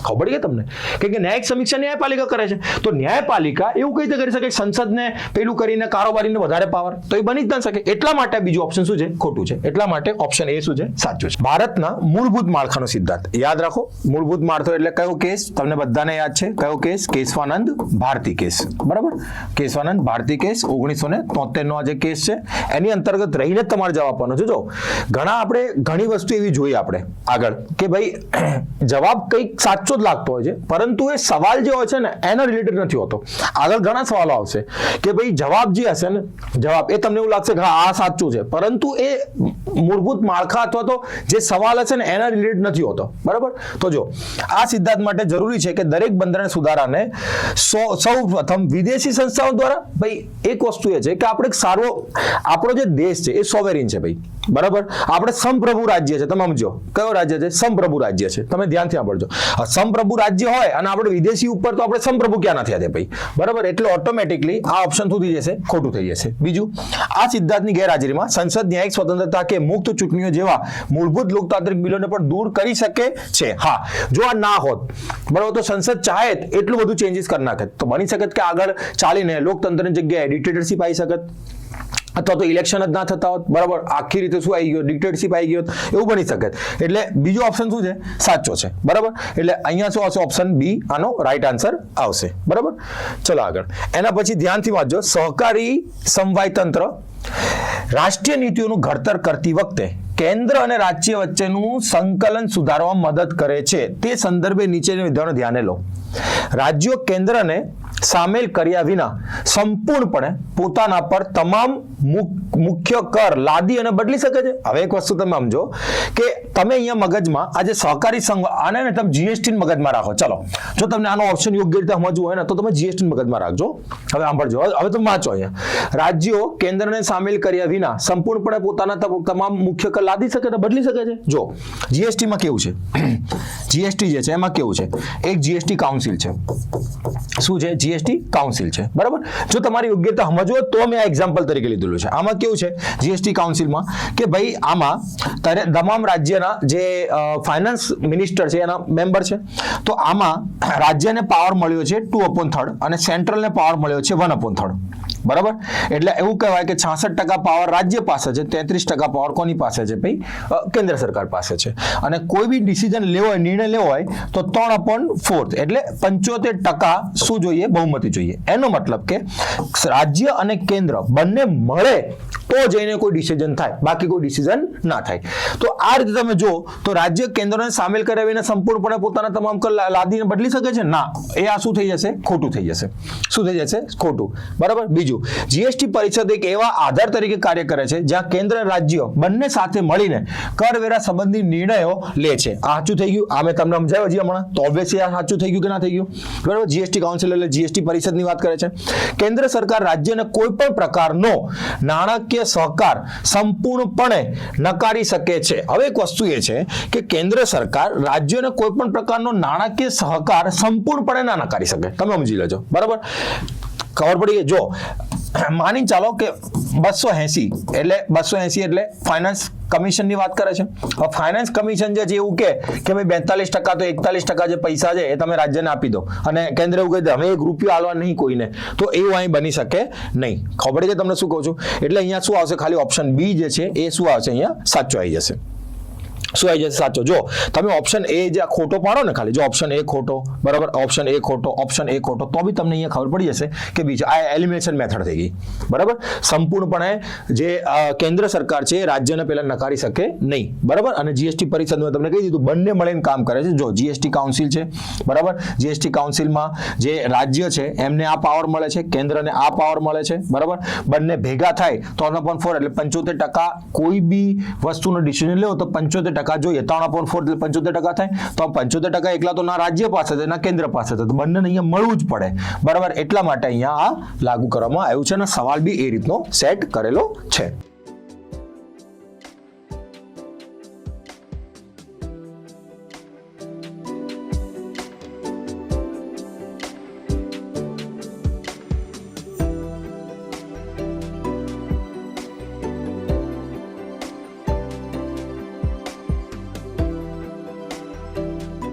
ખબર પડી તમને કે ન્યાયિક સમીક્ષા ન્યાયપાલિકા કરે છે, તો ન્યાયપાલિકા એવું કઈ રીતે કરી શકે સંસદને પેલું કરીને કારોબારીને વધારે પાવર, તો એ બની જ ના શકે. એટલા માટે બીજું ઓપ્શન શું છે, ખોટું છે. એટલા માટે ઓપ્શન એ શું છે, સાચું છે. ભારતના મૂળભૂત માળખાનો સિદ્ધાંત યાદ રાખો. મૂળભૂત માળખો એટલે કયો કેસ, તમને બધાને યાદ છે કયો કેસ, કેશવાનંદ ભારતી કેસ. બરાબર, કેશવાનંદ ભારતી કેસ 1973 નો આ જે કેસ છે, એની અંતર્ગત રહીને તમારે જવાબ આપવાનો છે. જો ઘણી વસ્તુ એવી જોઈ આપણે આગળ કે ભાઈ જવાબ કંઈક સાચો જ લાગતો હોય છે, પરંતુ એ સવાલ જે હોય છે ને એના રિલેટેડ નથી હોતો. આગળ ઘણા સવાલો આવશે કે ભાઈ જવાબ જે હશે ને, જવાબ એ તમને એવું લાગશે કે હા આ સાચું છે, પરંતુ એ મૂળભૂત માળખા અથવા તો જે સવાલ હશે ને એના રિલેટેડ નથી હોતો. બરાબર, તો જો આ સિદ્ધાંત માટે જરૂરી છે કે દરેક બંધારણ સુધારાને સૌ પ્રથમ વિદેશી સંસ્થાઓ દ્વારા, ભાઈ એક વસ્તુ એ છે કે આપણે આપણો જે દેશ છે એ સોવેરીન છે ભાઈ. બરાબર, આપણે સંપ્રભુ રાજ્ય છે. તમે સમજો કયો રાજ્ય છે, સંપ્રભુ રાજ્ય છે. તમે ધ્યાનથી સાંભળજો, સંપ્રભુ રાજ્ય હોય અને આપણે વિદેશી ઉપર, તો આપણે સંપ્રભુ ક્યાં નથી થયા ભાઈ. બરાબર, એટલે ઓટોમેટિકલી આ ઓપ્શન શું થઈ જશે, ખોટું થઈ જશે. બીજું, આ સિદ્ધાંતની ગેરહાજરીમાં સંસદ ન્યાયિક સ્વતંત્રતા કે મુક્ત ચૂંટણીઓ જેવા મૂળભૂત લોકતાંત્રિક બિલોને પણ દૂર કરી શકે છે. હા, જો આ ના હોત બરાબર, તો સંસદ ચાહે એટલું બધું ચેન્જીસ કરી નાખે, તો બની શકે કે આગળ ચાલીને લોકતંત્રની જગ્યાએ ડિક્ટેટરશિપ આવી શકે, અથવા તો ઇલેક્શન જ ના થતા હોત. બરાબર, આખી રીતે શું આવી ગયો, ડિક્ટેટરશિપ આવી ગયો, એવું બની શકે. એટલે બીજો ઓપ્શન શું છે, સાચો છે. બરાબર, એટલે અહીંયા શું આવશે, ઓપ્શન બી આનો રાઈટ આન્સર આવશે. બરાબર, ચલો આગળ. એના પછી ધ્યાનથી વાંચજો. સહકારી સમવાય તંત્ર રાષ્ટ્રીય નીતિઓનું ઘડતર કરતી વખતે કેન્દ્ર અને રાજ્ય વચ્ચેનું સંકલન સુધારવામાં મદદ કરે છે. તે સંદર્ભે નીચેના વિધાનો ધ્યાને લો. રાજ્યો કેન્દ્રને સામેલ કર્યા વિના સંપૂર્ણપણે પોતાના પર તમામ મુખ્ય કર લાદી અને બદલી શકે છે. હવે એક વસ્તુ તમે સમજો કે તમે અહીંયા મગજમાં આજે સહકારી સંઘ, આને ને તમે જીએસટી મગજમાં રાખો. ચલો, જો તમને આનો ઓપ્શન યોગ્ય રીતે સમજવું હોય ને તો તમે જીએસટી મગજમાં રાખજો. હવે સાંભળજો, હવે તમે વાંચો અહીંયા. રાજ્યો કેન્દ્રને સામેલ કર્યા વિના સંપૂર્ણપણે પોતાના તમામ મુખ્ય કર લાદી શકે તો બદલી શકે છે. જો જીએસટીમાં કેવું છે, જીએસટી જે છે એમાં કેવું છે, એક જીએસટી કાઉન્સિલ છે. શું છે, જીએસટી કાઉન્સિલ છે. બરાબર, જો તમારી યોગ્યતા સમજવો તો મેં આ એક્ઝામ્પલ તરીકે લીધેલું છે. આમાં કેવું છે જીએસટી કાઉન્સિલમાં કે ભાઈ આમાં તમામ રાજ્યના જે ફાઇનાન્સ મિનિસ્ટર છે એના મેમ્બર છે. તો આમાં રાજ્યને પાવર મળ્યો છે 2/3 અને સેન્ટ્રલને પાવર મળ્યો છે 1/3. બરાબર, એટલે એવું કહેવાય કે 66% પાવર રાજ્ય પાસે છે, 33% પાવર કોની પાસે છે ભાઈ, કેન્દ્ર સરકાર પાસે છે. અને કોઈ બી ડિસિઝન લેવો હોય, નિર્ણય લેવો હોય તો 3/4 એટલે 75% શું જોઈએ, બહુમતી જોઈએ. એનો મતલબ કે રાજ્ય અને કેન્દ્ર બંને મળે તો જઈને કોઈ ડિસિઝન થાય, બાકી કોઈ ડિસિઝન ના થાય. તો આ રીતે તમે જો તો રાજ્ય કેન્દ્રને સામેલ કર્યા વિના સંપૂર્ણપણે પોતાના તમામ કર લાદીને બદલી શકે છે ના, એ આ શું થઈ જશે, ખોટું થઈ જશે. શું થઈ જશે, ખોટું. બરાબર, બીજું જીએસટી પરિષદ એક એવા આધાર તરીકે કાર્ય કરે છે જ્યાં કેન્દ્ર રાજ્યો બંને સાથે મળીને કરવેરા સંબંધી નિર્ણયો લે છે. આ સાચું થઈ ગયું, આ મેં તમને સમજાવ્યું હજી હમણાં, તો ઓબ્વિયસલી આ સાચું થઈ ગયું કે ના થઈ ગયું. બરાબર, જીએસટી કાઉન્સિલ એટલે જીએસટી પરિષદની વાત કરે છે. કેન્દ્ર સરકાર રાજ્યને કોઈ પણ પ્રકારનો નાણાકીય સહકાર સંપૂર્ણપણે નકારી શકે છે. હવે એક વસ્તુ એ છે કે કેન્દ્ર સરકાર રાજ્યોને કોઈ પણ પ્રકારનો નાણાકીય સહકાર સંપૂર્ણપણે ના નકારી શકે. તમે સમજી લેજો. બરાબર, ખબર પડી. જો માની ચાલો કે 280 એટલે ફાઇનાન્સ કમિશનની વાત કરે છે. ફાઇનાન્સ કમિશન જે એવું કે ભાઈ 42% તો 41% જે પૈસા છે એ તમે રાજ્યને આપી દો, અને કેન્દ્ર એવું કહી દે અમે એક રૂપિયો આલવા નહીં કોઈને, તો એવું અહીં બની શકે નહીં. ખબર પડી કે તમને શું કહું છું. એટલે અહીંયા શું આવશે, ખાલી ઓપ્શન બી જે છે એ શું આવશે, અહીંયા સાચું આવી જશે. શું આવી જશે સાચો? જો તમે ઓપ્શન એ જે ખોટો પાડો ને, ખાલી જો ઓપ્શન એ ખોટો, બરાબર, ઓપ્શન એ ખોટો, ઓપ્શન એ ખોટો, તો બી તમને અહીંયા ખબર પડી જશે કે બીજો આ એલિમિનેશન મેથડ થઈ ગઈ, બરાબર. સંપૂર્ણપણે જે કેન્દ્ર સરકાર છે એ રાજ્યને પહેલા નકારી શકે નહીં, બરાબર. અને જીએસટી પરિષદ મેં તમને કહી દીધું બંને મળીને કામ કરે છે. જો જીએસટી કાઉન્સિલ છે, બરાબર, જીએસટી કાઉન્સિલમાં જે રાજ્ય છે એમને આ પાવર મળે છે, કેન્દ્રને આ પાવર મળે છે, બરાબર. બંને ભેગા થાય તો 3/4 એટલે 75% કોઈ બી વસ્તુનો ડિસિઝન લેવો તો 75% જોઈએ. 3/4 એટલે 75% થાય તો 75% એકલા તો ના રાજ્ય પાસે છે ના કેન્દ્ર પાસે છે, તો બંને અહીંયા મળવું જ પડે, બરાબર. એટલા માટે અહીંયા આ લાગુ કરવામાં આવ્યું છે અને સવાલ બી એ રીતનો સેટ કરેલો છે.